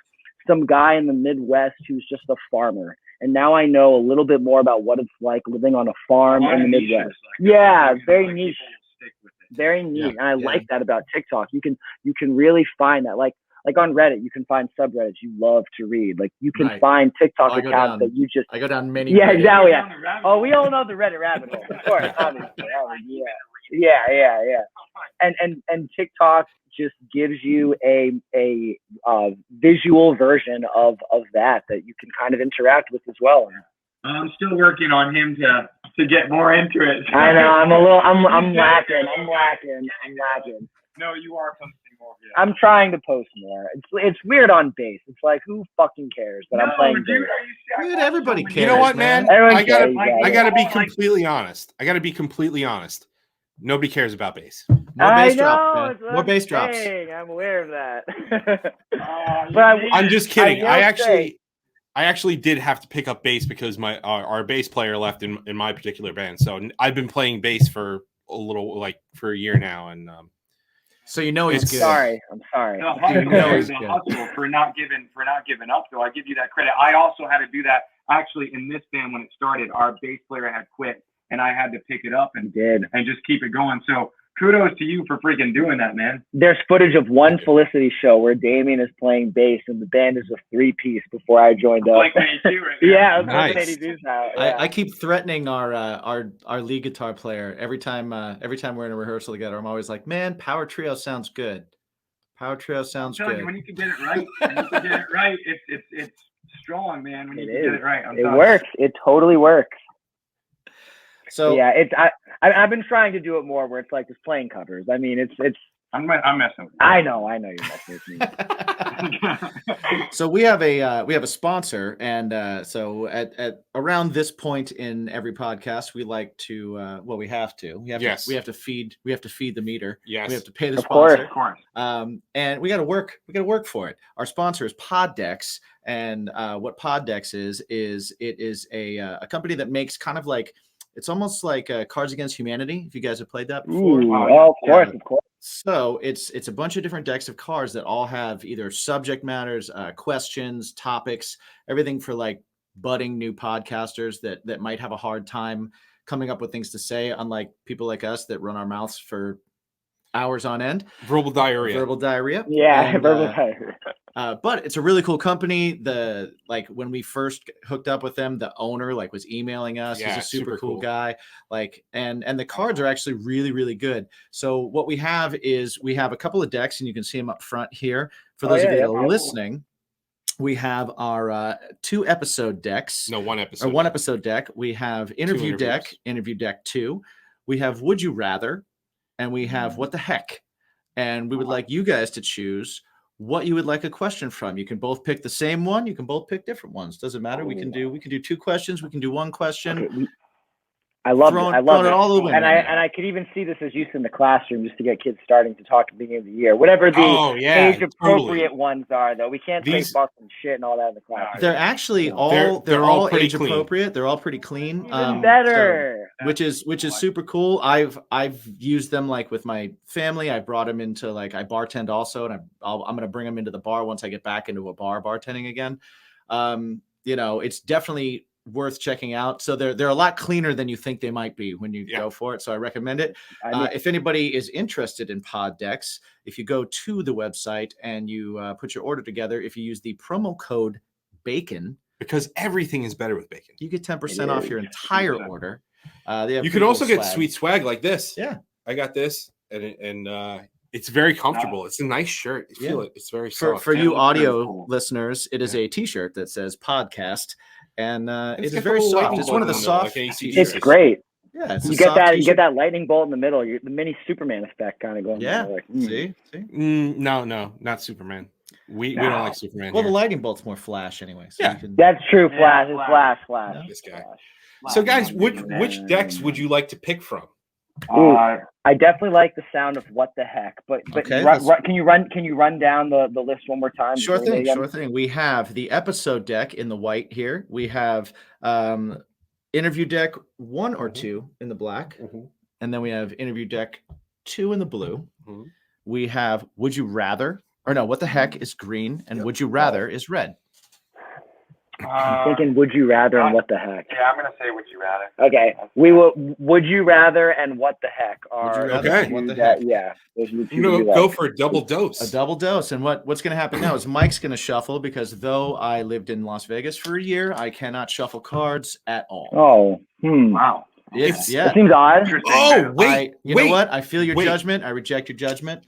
some guy in the Midwest who's just a farmer. And now I know a little bit more about what it's like living on a farm in the Midwest. Like, yeah, very niche. Very neat. And I like that about TikTok. You can really find that. Like on Reddit, you can find subreddits you love to read. Like you can find TikTok accounts that you just. I go down many. Yeah, exactly. Yeah. Oh, we all know the Reddit rabbit hole, of course, obviously. Yeah. And TikTok just gives you a visual version of that you can kind of interact with as well. I'm still working on him to get more into it. I know. I'm lacking. No, you are posting more. Yeah. I'm trying to post more. It's weird on base. It's like, who fucking cares that I'm playing dude, Dude, everybody cares. You know what, man? I gotta be completely honest. Nobody cares about bass. More bass drops. More bass drops. I'm aware of that. I'm just kidding. I actually did have to pick up bass because our bass player left in my particular band. So I've been playing bass for a year now, and so you know he's good. I'm sorry. The hustle for not giving up. So I give you that credit. I also had to do that actually in this band when it started. Our bass player had quit, and I had to pick it up and just keep it going. So kudos to you for freaking doing that, man. There's footage of one Felicity show where Damien is playing bass and the band is a 3-piece before I joined up. Like 82 right now. Yeah, nice. 82 now. Yeah. I keep threatening our lead guitar player every time we're in a rehearsal together. I'm always like, man, power trio sounds good. Power trio sounds good. You, when you can get it right, it's strong, man. When you can get it right, it works. It totally works. So yeah, I've been trying to do it more where it's like just playing covers. I mean, it's. I'm messing with you. I know you're messing with me. So we have a sponsor, and so at around this point in every podcast, we like to we have to feed the meter. Yes, we have to pay the sponsor. Of course. And we got to work for it. Our sponsor is Poddex, and what Poddex is it is a company that makes kind of like. It's almost like Cards Against Humanity, if you guys have played that before. Of course. So it's a bunch of different decks of cards that all have either subject matters, questions, topics, everything for like budding new podcasters that might have a hard time coming up with things to say, unlike people like us that run our mouths for hours on end. Verbal diarrhea. Yeah, and, verbal diarrhea. But it's a really cool company. When we first hooked up with them, the owner was emailing us. Yeah, he's a super cool guy. And the cards are actually really, really good. So what we have is we have a couple of decks, and you can see them up front here. For those of you that are listening, we have our 2 episode decks. No, 1 episode. Or 1 episode deck. We have interview deck 2. We have Would You Rather, and we have What the Heck. And we would like you guys to choose what you would like a question from. You can both pick the same one. You can both pick different ones. Doesn't matter. We can do 2 questions. We can do 1 question. Okay. I love it. I love it. All the way and I could even see this as used in the classroom just to get kids starting to talk at the beginning of the year. Whatever the age appropriate ones are, though. We can't say fuck and shit and all that in the classroom. They're actually they're all age appropriate. They're all pretty clean. Even better. So, which is super cool. I've used them with my family. I brought them into I bartend also, and I'm going to bring them into the bar once I get back into a bar bartending again. It's definitely worth checking out. So they're a lot cleaner than you think they might be when you go for it. So I recommend it. If anybody is interested in pod decks, if you go to the website and you put your order together, if you use the promo code BACON, because everything is better with bacon, you get 10% off your entire order. You can also get sweet swag like this. Yeah, I got this, and it's very comfortable. It's a nice shirt. You feel it. It's very soft. For you audio listeners, it is a T-shirt that says podcast. And it is very soft. It's one of the soft. It's great. Yeah, you get that lightning bolt in the middle. The mini Superman effect kind of going. Yeah. On. See? No, not Superman. We don't like Superman. Well, the here. lightning bolt's more flash anyway. So Yeah. you can... That's true. Flash. Yeah, It's Flash. Flash. Yeah. This guy. Flash. So, guys, which decks would you like to pick from? Ooh, I definitely like the sound of what the heck. But Okay, can you run down the list one more time? Sure thing. We have the episode deck in the white here. We have interview deck 1 or 2 in the black, and then we have interview deck 2 in the blue. We have Would You Rather, or no, What the Heck is green, and Would You Rather is red. I'm thinking Would You Rather and What the Heck. Yeah, I'm gonna say Would You Rather. Okay, we will. Would You Rather and What the Heck are Okay. What the heck? Yeah, Go for a double dose. A double dose. And what's going to happen now is Mike's going to shuffle, because though I lived in Las Vegas for a year, I cannot shuffle cards at all. Oh, Wow. It seems odd. Oh, wait. You know what? I feel your judgment. I reject your judgment.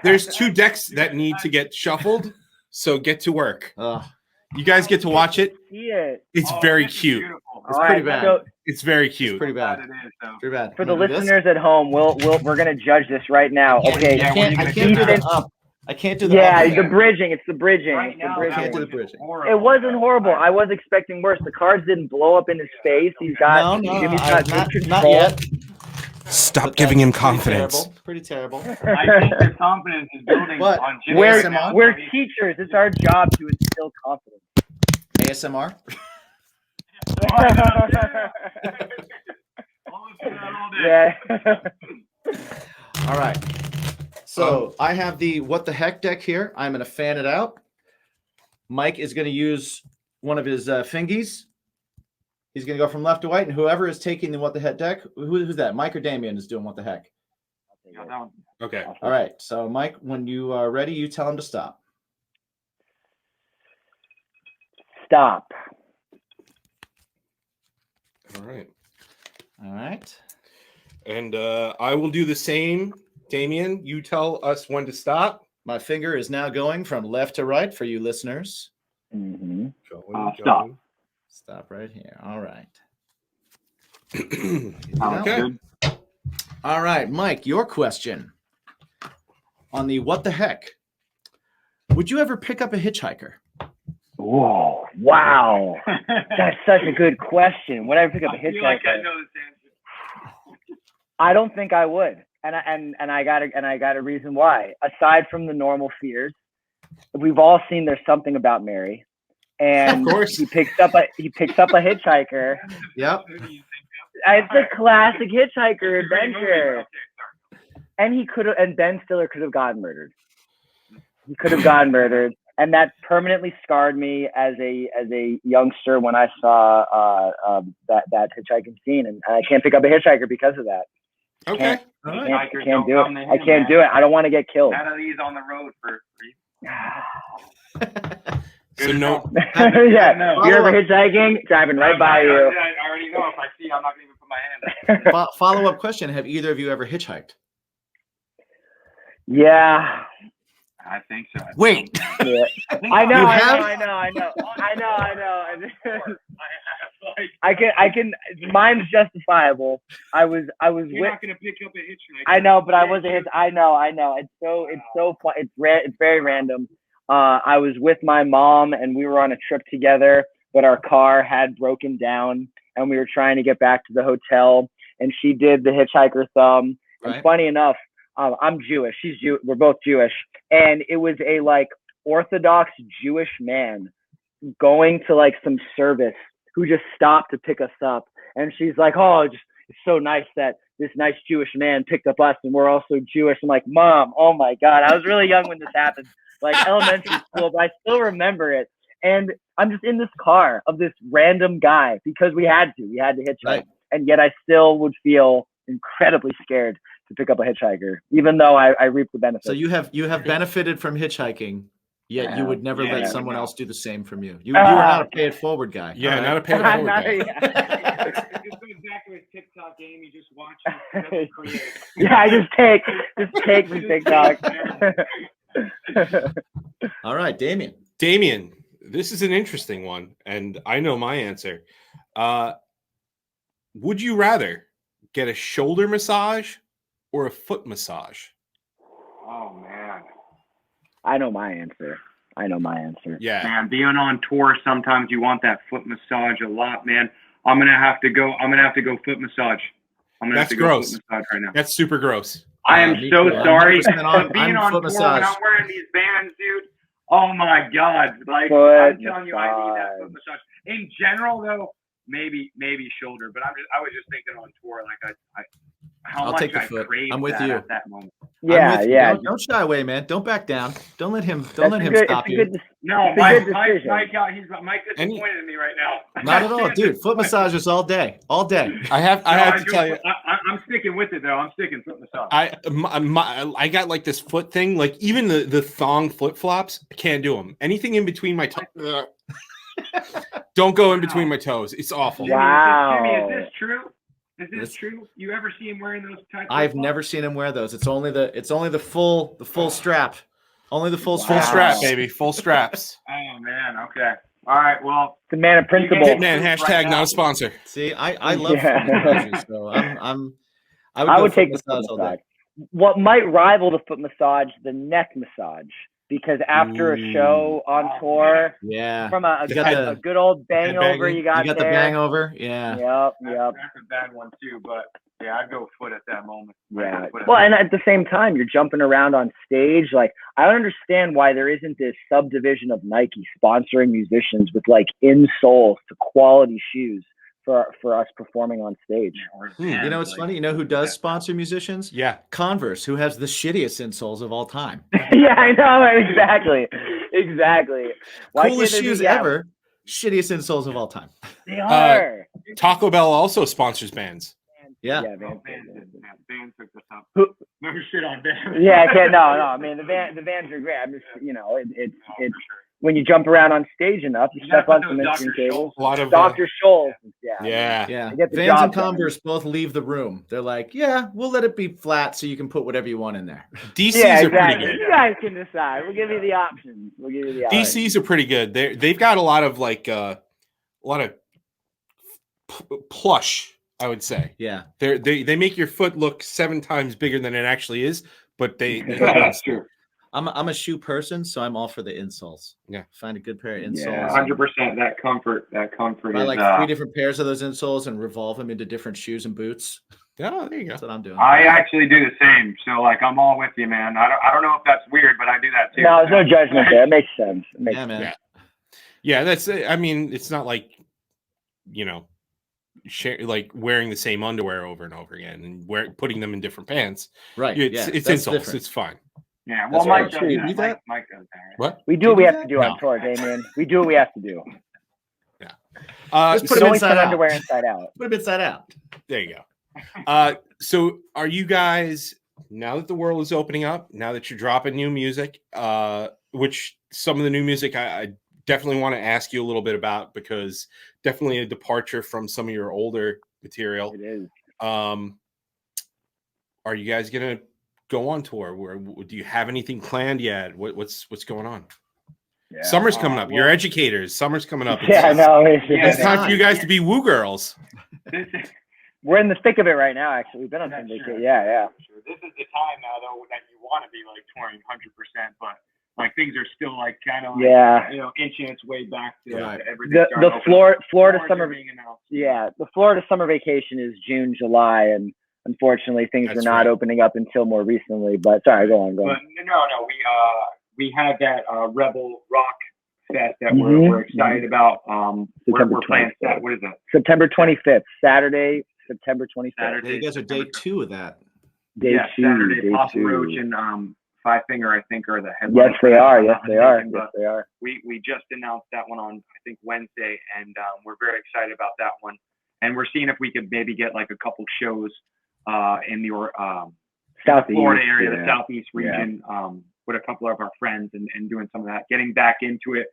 There's 2 decks that need to get shuffled, so get to work. You guys get to watch it. See it. It's very cute. It's pretty bad. So It's very cute. It's pretty bad. Pretty bad. for the listeners at home, we're gonna judge this right now. Okay. I can't do the up. I can't do the Yeah, up. the bridging. It's the bridging. Right It's the now, bridging. can't do the bridging. It wasn't horrible. I was expecting worse. The cards didn't blow up in his face. He's got Jimmy's got good control. not yet. Stop But giving him that's pretty confidence. terrible. Pretty terrible. I think the confidence is building What? on Jimmy. We're teachers. It's our job to instill confidence. ASMR. Yeah. All right. So I have the What the Heck deck here. I'm going to fan it out. Mike is going to use one of his fingies. He's going to go from left to right, and whoever is taking the What the Heck deck, who's that? Mike or Damien is doing What the Heck? Okay. All right. So Mike, when you are ready, you tell him to stop. Stop. All right. All right. And I will do the same. Damien, you tell us when to stop. My finger is now going from left to right for you listeners. Mm-hmm. Stop. Stop right here. All right. Okay. All right, Mike, your question on the What the Heck. Would you ever pick up a hitchhiker? Whoa! Wow, that's such a good question. Would I pick up a I feel like I hitchhiker? know this answer. I don't think I would, and I got a reason why. Aside from the normal fears, we've all seen There's Something About Mary, and Of course. he picks up a hitchhiker. Yep. Who do you think It's a classic hitchhiker adventure. And Ben Stiller could have gotten murdered. He could have gotten murdered, and that permanently scarred me as a youngster when I saw that hitchhiking scene, and I can't pick up a hitchhiker because of that. Okay. I can't do it. I can't do it. I don't want to get killed. None of these on the road for So no. Yeah, you're ever hitchhiking, driving right by you. I already know. If I see, I'm not going to even put my hand up. Follow-up question. Have either of you ever hitchhiked? Yeah. I think so. Wait. Yeah. I know. I can. Mine's justifiable. I was You're with. not going to pick up a hitchhiker. I know, but I was a hitch. I know. It's so fun. It's very random. I was with my mom, and we were on a trip together, but our car had broken down, and we were trying to get back to the hotel, and she did the hitchhiker thumb. Right. And funny enough, I'm Jewish. She's Jew. We're both Jewish, and it was a Orthodox Jewish man going to some service who just stopped to pick us up, and she's like, "Oh, it's so nice that this nice Jewish man picked up us, and we're also Jewish." I'm like, "Mom, oh my God!" I was really young when this happened, elementary school, but I still remember it. And I'm just in this car of this random guy because we had to hitchhike, Right. and yet I still would feel incredibly scared to pick up a hitchhiker, even though I reap the benefits. So you have benefited from hitchhiking, yet you would never let someone else do the same from you. You were not a pay it forward guy. Yeah, All not a right. pay it forward guy. It's exactly a TikTok game. You just watch it. Create. Yeah, I just take from TikTok. All right, Damien. Damien, this is an interesting one, and I know my answer. Would you rather get a shoulder massage or a foot massage? Oh man. I know my answer. Yeah. Man, being on tour, sometimes you want that foot massage a lot, man. I'm gonna have to go foot massage. I'm gonna have to go gross. foot massage right now. That's super gross. I am me so too. I'm sorry. 100% Being on foot tour massage. when I'm wearing these bands, dude. Oh my God! Like Foot I'm telling you, I need that massage. foot massage. In general, though, maybe shoulder. But I was just thinking on tour, like how I'll much take the I foot. craved I'm with that you. at that moment. Yeah, I'm with you. yeah. Don't shy away, man. Don't back down. Don't let him That's stop you. No, It's a Mike good decision. Mike disappointed in me right now. Not at all, dude. Foot massages all day. I have to tell you, I'm sticking with it though. I'm sticking foot massage. I got like this foot thing. Like even the thong flip flops, I can't do them. Anything in between my toes. Don't go in between my toes. It's awful. Wow. Jimmy, is this true? Is this true? You ever see him wearing those types? I've never seen him wear those. It's only the full strap. Only the full Full strap. strap, baby. Full straps. Oh man. Okay. All right. Well, The man of principle. Hitman hashtag not a sponsor. See, I love Yeah. foot massages, so I I go would foot take the foot massage all day. massage. What might rival the foot massage, the neck massage, because after a show on tour, Yeah. from a You got the good old bang headbanging. over, you got the there. bang over. Yeah. Yep. that's a bad one too. But yeah, I'd go foot at that moment. Yeah. Well, and at the same time, you're jumping around on stage. Like, I don't understand why there isn't this subdivision of Nike sponsoring musicians with like insoles to quality shoes for us performing on stage. You know, it's funny. You know who does sponsor musicians? Yeah. Converse, who has the shittiest insoles of all time. Yeah, I know. Exactly. Why Coolest can't there shoes be- ever. Shittiest insoles of all time. They are. Taco Bell also sponsors bands. Yeah. Van took this up. Who- No shit on Van. Yeah, I can't. No. I mean, the vans are great. I'm just, it's when you jump around on stage enough, you step on some instrument tables. A lot of Dr. Scholl's. yeah. Yeah. They get the Vans job and done. Converse both leave the room. They're like, yeah, we'll let it be flat so you can put whatever you want in there. DCs Yeah, are exactly. pretty good. You guys can decide. We'll give you the options. DCs are pretty good. They've got a lot of plush, I would say. Yeah. They make your foot look 7 times bigger than it actually is, but they That's true. I'm a shoe person, so I'm all for the insoles. Yeah. Find a good pair of insoles. Yeah, 100%. That comfort Buy is. like 3 different pairs of those insoles and revolve them into different shoes and boots. Oh, there you go. That's what I'm doing. I actually do the same. So like, I'm all with you, man. I don't know if that's weird, but I do that too. No, there's no judgment there. It makes sense. Yeah, man. Yeah, that's. I mean, it's not like, like wearing the same underwear over and over again and putting them in different pants. Right. It's that's insoles. different. It's fine. Yeah, well, That's Mike right. does You that. do that? Mike does that. Right? What? We do what we do have that? to do on tour, Damien. We do what we have to do. Just put It's them only inside put out. underwear inside out. Put them inside out. There you go. So are you guys, now that the world is opening up, now that you're dropping new music, which some of the new music I definitely want to ask you a little bit about, because definitely a departure from some of your older material. It is. Are you guys gonna go on tour? Do you have anything planned yet? What's going on? Yeah. Summer's coming up. You're educators. Summer's coming up. Yeah, I know. It's time for you guys to be woo girls. We're in the thick of it right now, actually. We've been on some vacation. Yeah. Sure. This is the time now, though, that you want to be like touring 100%, but like things are still like kind of like, inching its way back to everything. The Florida summer. being announced. Yeah, the Florida summer vacation is June, July, and unfortunately things That's were not right. opening up until more recently. But sorry, go on. But no, we had that Rebel Rock Fest that we're excited about. We're playing that. What is that? September 25th, Saturday, September 25th. Saturday. You guys are day 2 of that. Day two. Saturday. Day Papa two. Roach and Five Finger, I think, are the headliners. Yes, they are. Yes, they are. Yes, they are. We just announced that one on, I think, Wednesday, and we're very excited about that one. And we're seeing if we could maybe get like a couple shows in the Southeast, Florida area, the Southeast region, with a couple of our friends and doing some of that, getting back into it.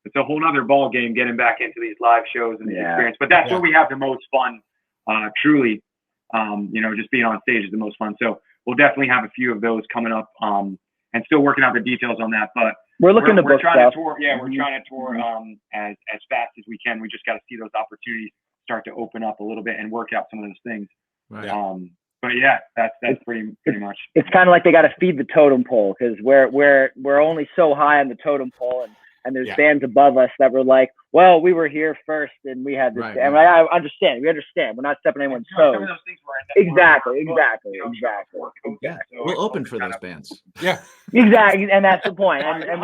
It's a whole nother ball game getting back into these live shows and the experience. But that's where we have the most fun, truly. Just being on stage is the most fun. So we'll definitely have a few of those coming up, and still working out the details on that. But we're looking to book trying stuff. to tour. Yeah, we're trying to tour as fast as we can. We just got to see those opportunities start to open up a little bit and work out some of those things. Right. But yeah, that's pretty much. It's kind of like they got to feed the totem pole, because we're only so high on the totem pole, and there's bands above us that were like, well, we were here first and we had this. Right, and right. I understand. We understand. We're not stepping anyone's toes. Some of those things were Exactly. Yeah, we'll open for those bands. Yeah, Exactly, and that's the point. And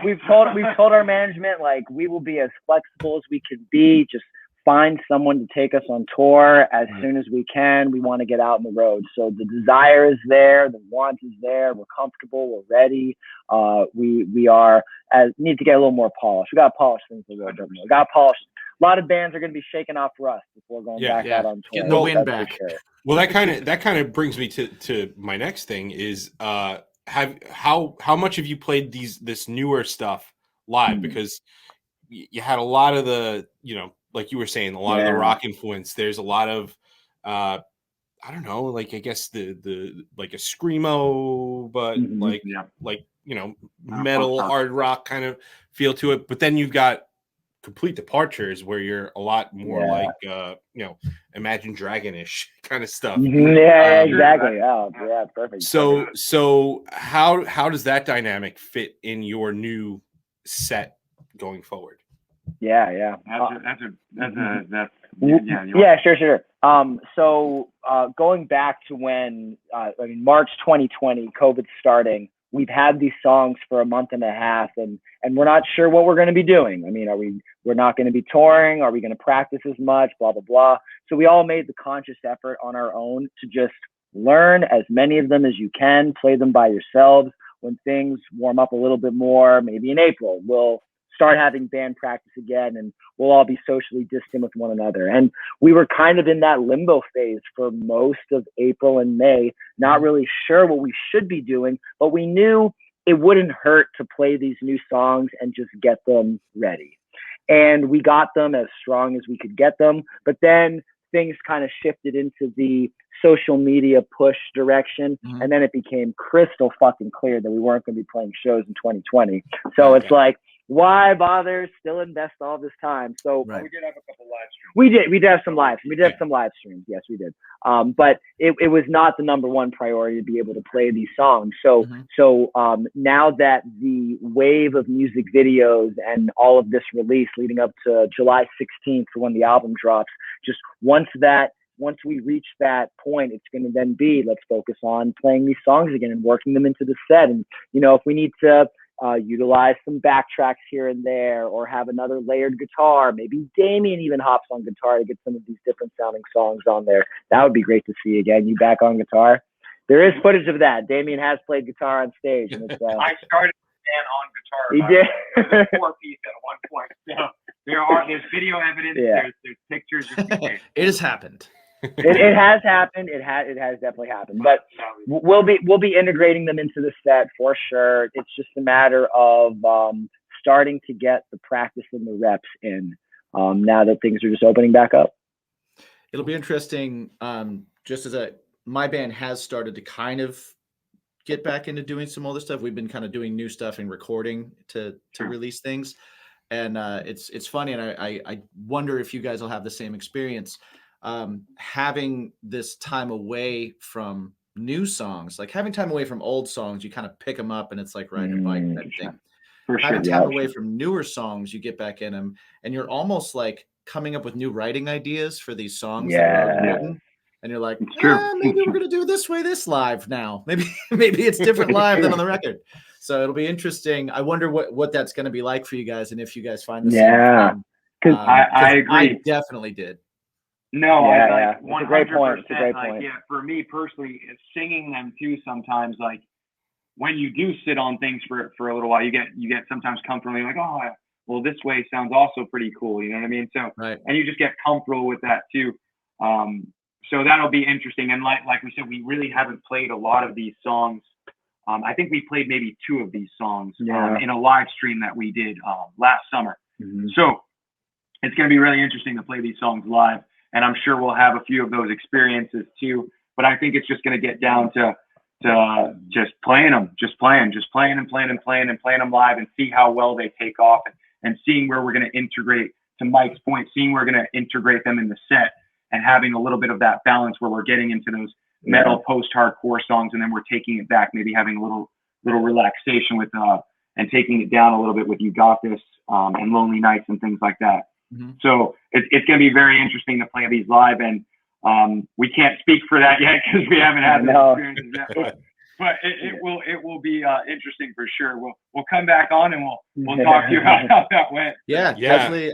we've told our management, like, we will be as flexible as we can be. Just find someone to take us on tour as soon as we can. We want to get out on the road. So the desire is there, the want is there. We're comfortable. We're ready. We are need to get a little more polish. We got to polish things a little bit more. We got to polish. A lot of bands are going to be shaking off rust before going back out on tour. Getting the wind back. Sure. well, that kind of brings me to my next thing is how much have you played this newer stuff live? Because you had a lot of the, like you were saying, a lot of the rock influence. There's a lot of I don't know, like, I guess the like a screamo, but metal, hard rock kind of feel to it. But then you've got complete departures where you're a lot more like Imagine Dragonish kind of stuff. Yeah, exactly. Oh, yeah, perfect. So how does that dynamic fit in your new set going forward? Yeah. Sure. So going back to when, March 2020, COVID starting, we've had these songs for a month and a half, and we're not sure what we're going to be doing. I mean, we're not going to be touring? Are we going to practice as much? Blah, blah, blah. So we all made the conscious effort on our own to just learn as many of them as you can, play them by yourselves. When things warm up a little bit more, maybe in April, we'll start having band practice again, and we'll all be socially distant with one another. And we were kind of in that limbo phase for most of April and May, not really sure what we should be doing, but we knew it wouldn't hurt to play these new songs and just get them ready. And we got them as strong as we could get them, but then things kind of shifted into the social media push direction. And then it became crystal fucking clear that we weren't going to be playing shows in 2020. So it's like, why bother still invest all this time? So we did have a couple live streams. We did have some live. We did have some live streams. Yes, we did. But it was not the number one priority to be able to play these songs. So now that the wave of music videos and all of this release leading up to July 16th for when the album drops, just once we reach that point, it's going to then be, let's focus on playing these songs again and working them into the set. And, if we need to utilize some backtracks here and there, or have another layered guitar, maybe Damien even hops on guitar to get some of these different sounding songs on there. That would be great to see again. You back on guitar? There is footage of that. Damien has played guitar on stage. And it's, I started stand on guitar. He did. It was a 4-piece at one point. So there's video evidence. There's pictures. It has happened. It has happened. It has definitely happened. But we'll be integrating them into the set for sure. It's just a matter of starting to get the practice and the reps in now that things are just opening back up. It'll be interesting. Just as my band has started to kind of get back into doing some other stuff. We've been kind of doing new stuff and recording to release things, and it's funny. And I wonder if you guys will have the same experience. Having this time away from new songs, like having time away from old songs, you kind of pick them up and it's like riding a bike type thing. Having time away from newer songs, you get back in them and you're almost like coming up with new writing ideas for these songs. And you're like, maybe we're going to do this live now. Maybe it's different live than on the record. So it'll be interesting. I wonder what that's going to be like for you guys. And if you guys find the same. Because I agree. I definitely did. No, It's 100%. a great point. It's a great like, point. Yeah, for me personally, singing them too. Sometimes, like when you do sit on things for a little while, you get sometimes comfortably like, oh, well, this way sounds also pretty cool. You know what I mean? So, and you just get comfortable with that too. So that'll be interesting. And like we said, we really haven't played a lot of these songs. I think we played maybe 2 of these songs in a live stream that we did last summer. So it's going to be really interesting to play these songs live. And I'm sure we'll have a few of those experiences too. But I think it's just going to get down to just playing them live and see how well they take off and seeing where we're going to integrate, to Mike's point, seeing where we're going to integrate them in the set and having a little bit of that balance where we're getting into metal post-hardcore songs, and then we're taking it back, maybe having a little relaxation with and taking it down a little bit with You Got This and Lonely Nights and things like that. Mm-hmm. So it's going to be very interesting to play these live, and we can't speak for that yet because we haven't had those experiences yet. But it will be interesting for sure. We'll come back on and we'll talk to you about how that went. Yeah, definitely.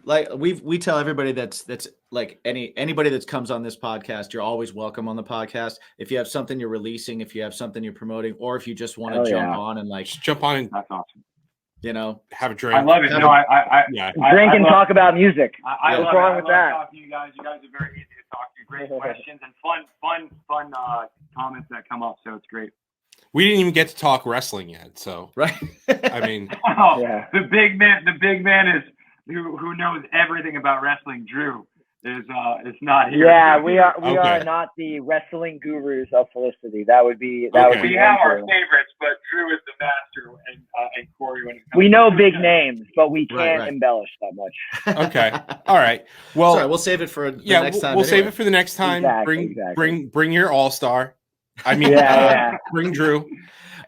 Like we tell everybody that's like anybody that comes on this podcast, you're always welcome on the podcast. If you have something you're releasing, if you have something you're promoting, or if you just want to jump on and like jump on and that's awesome. You know, have a drink. I love it. Drink and talk about music. What's wrong with that? Talking to you guys. You guys are very easy to talk to. Great questions and fun comments that come up. So it's great. We didn't even get to talk wrestling yet, so right. I mean, the big man is who knows everything about wrestling. Drew is not here. Yeah, we are not the wrestling gurus of Felicity. That would be we have our favorites, but Drew is the master, and Corey when it comes. We know big names, but we can't embellish that much. Okay, all right. Well, sorry, we'll save it for the next time. We'll save it for the next time. Bring your all-star. I mean, bring Drew.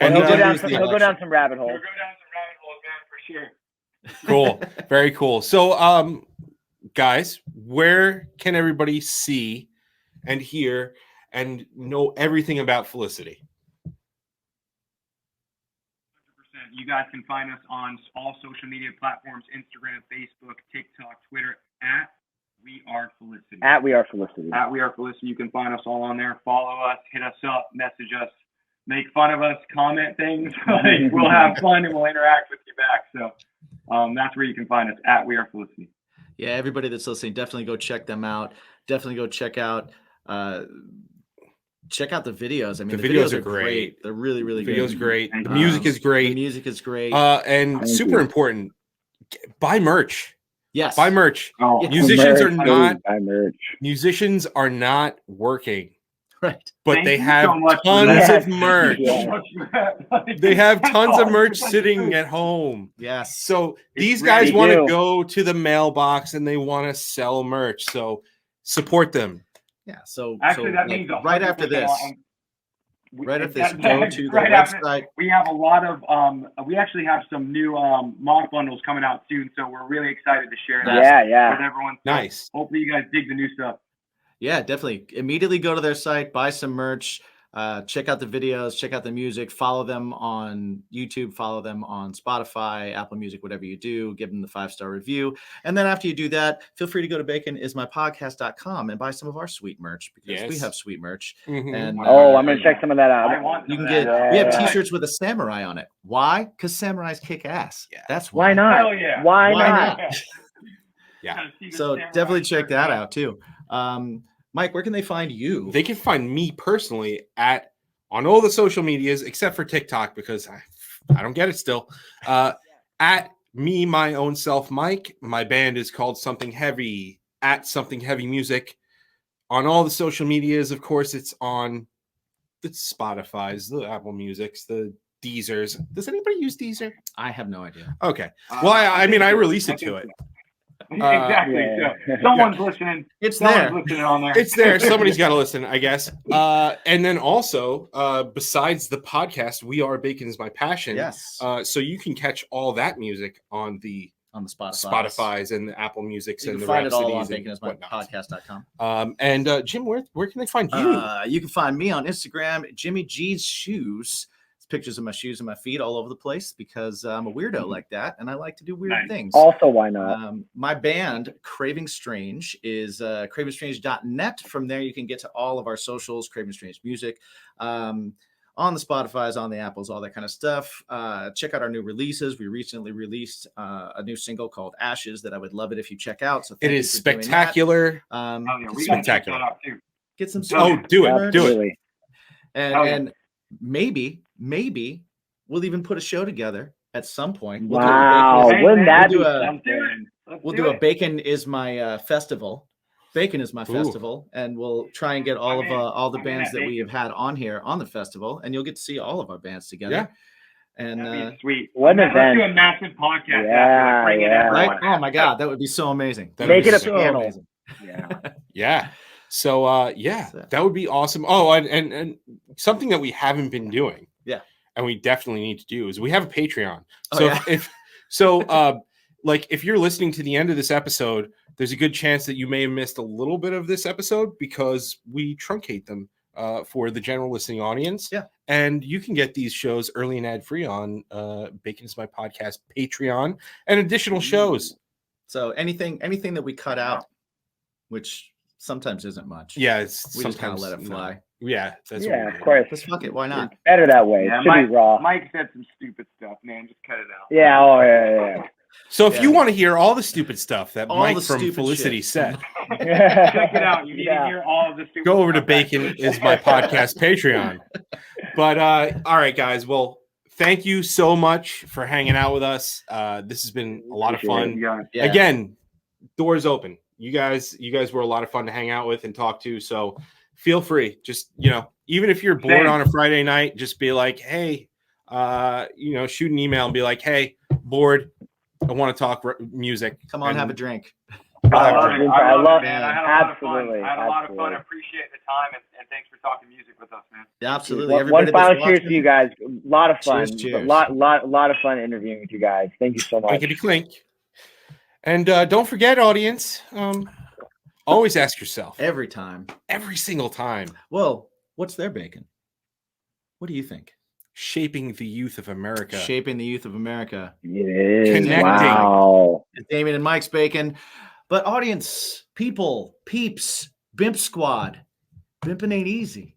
And he'll go down some rabbit holes. He'll go down some rabbit holes, man, for sure. Cool. Very cool. So, guys, where can everybody see and hear and know everything about Felicity? 100%. You guys can find us on all social media platforms: Instagram, Facebook, TikTok, Twitter, at We Are Felicity. At We Are Felicity. At We Are Felicity. You can find us all on there. Follow us, hit us up, message us, make fun of us, comment things. We'll have fun and we'll interact with you back. So that's where you can find us, at We Are Felicity. Yeah, everybody that's listening, definitely go check them out. Definitely go check out the videos. I mean, the videos are great. They're really, really good. The videos great. The music is great. The music is great. And super important, buy merch. Yes. Buy merch. Oh, Musicians are not working. Right. But they have tons of merch. They have tons of merch sitting at home. Yes. So these guys want to go to the mailbox and they want to sell merch. So support them. Yeah. So actually, that means right after this. Right after this, go to the website. We have a lot of we actually have some new mock bundles coming out soon, so we're really excited to share that with everyone. So nice. Hopefully you guys dig the new stuff. Yeah, definitely. Immediately go to their site, buy some merch, check out the videos, check out the music, follow them on YouTube, follow them on Spotify, Apple Music, whatever you do, give them the 5-star review. And then after you do that, feel free to go to baconismypodcast.com and buy some of our sweet merch, because we have sweet merch. Mm-hmm. And I'm going to check some of that out. You can get, we have t-shirts with a samurai on it. Why? Because samurais kick ass. Yeah. That's why. Why not? Hell yeah. Why not? Yeah. So definitely check that out too. Mike, where can they find you? They can find me personally on all the social medias except for TikTok, because I don't get it still. At me, my own self, Mike. My band is called Something Heavy, at Something Heavy Music. On all the social medias, of course, it's on the Spotify's, the Apple Music's, the Deezers. Does anybody use Deezer? I have no idea. Okay. Well, I mean, I released it to it. Exactly. So someone's listening. Someone's listening on there. It's there. Somebody's got to listen, I guess. And then also, besides the podcast, We Are Bacon Is My Passion. Yes. So you can catch all that music on the Spotify's and the Apple Musics and the find Rhapsodies it all on baconismypodcast.com. And Jim, where can they find you? You can find me on Instagram, Jimmy G's Shoes. It's pictures of my shoes and my feet all over the place, because I'm a weirdo like that, and I like to do weird things. Also, why not? My band, Craving Strange, is cravingstrange.net. From there, you can get to all of our socials, Craving Strange Music, on the Spotify's, on the Apples, all that kind of stuff. Check out our new releases. We recently released a new single called Ashes that I would love it if you check out. So it is spectacular. Spectacular. Get some. Do it. And maybe we'll even put a show together at some point. Wouldn't that be We'll do a Bacon Is My Festival. Bacon Is My Festival, and we'll try and get all the bands that we have had on here on the festival, and you'll get to see all of our bands together. Yeah. And that'd be sweet. What an event. Let's do a massive podcast. Yeah. Right? Oh my God, that would be so amazing. Make it a panel. Yeah. So yeah, that would be awesome. Oh, and something that we haven't been doing. Yeah. And we definitely need to do is we have a Patreon. Oh, So yeah. like if you're listening to the end of this episode, there's a good chance that you may have missed a little bit of this episode because we truncate them for the general listening audience. Yeah. And you can get these shows early and ad-free on Bacon is My Podcast Patreon and additional shows. So anything that we cut out, which sometimes isn't much. Yeah, we just kind of let it fly. Yeah, that's of course. Just fuck it. Why not? It's better that way. Yeah, It should be raw. Mike said some stupid stuff, man. Just cut it out. Yeah. Oh, yeah. So if you want to hear all the stupid stuff that All Mike the from stupid Felicity shit. said, Check it out. You need to hear all of the stupid go over to stuff. Bacon is My Podcast Patreon. But all right, guys. Well, thank you so much for hanging out with us. This has been a lot of fun. Yeah. Again, doors open. You guys were a lot of fun to hang out with and talk to. So feel free. Just, even if you're bored on a Friday night, just be like, hey, shoot an email and be like, hey, bored. I want to talk music. Come on, have a drink. I love it, man. I had a lot of fun. I had a lot of fun. I appreciate the time and thanks for talking music with us, man. Yeah, absolutely. One final cheers to you guys. A lot of fun. Cheers. A lot of fun interviewing with you guys. Thank you so much. Clinkety clink. And don't forget, audience, always ask yourself. Every time. Every single time. Well, what's their bacon? What do you think? Shaping the youth of America. Shaping the youth of America. It is. Connecting. Wow. It's Damien and Mike's bacon. But audience, people, peeps, BIMP squad. BIMPing ain't easy.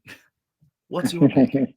What's your bacon?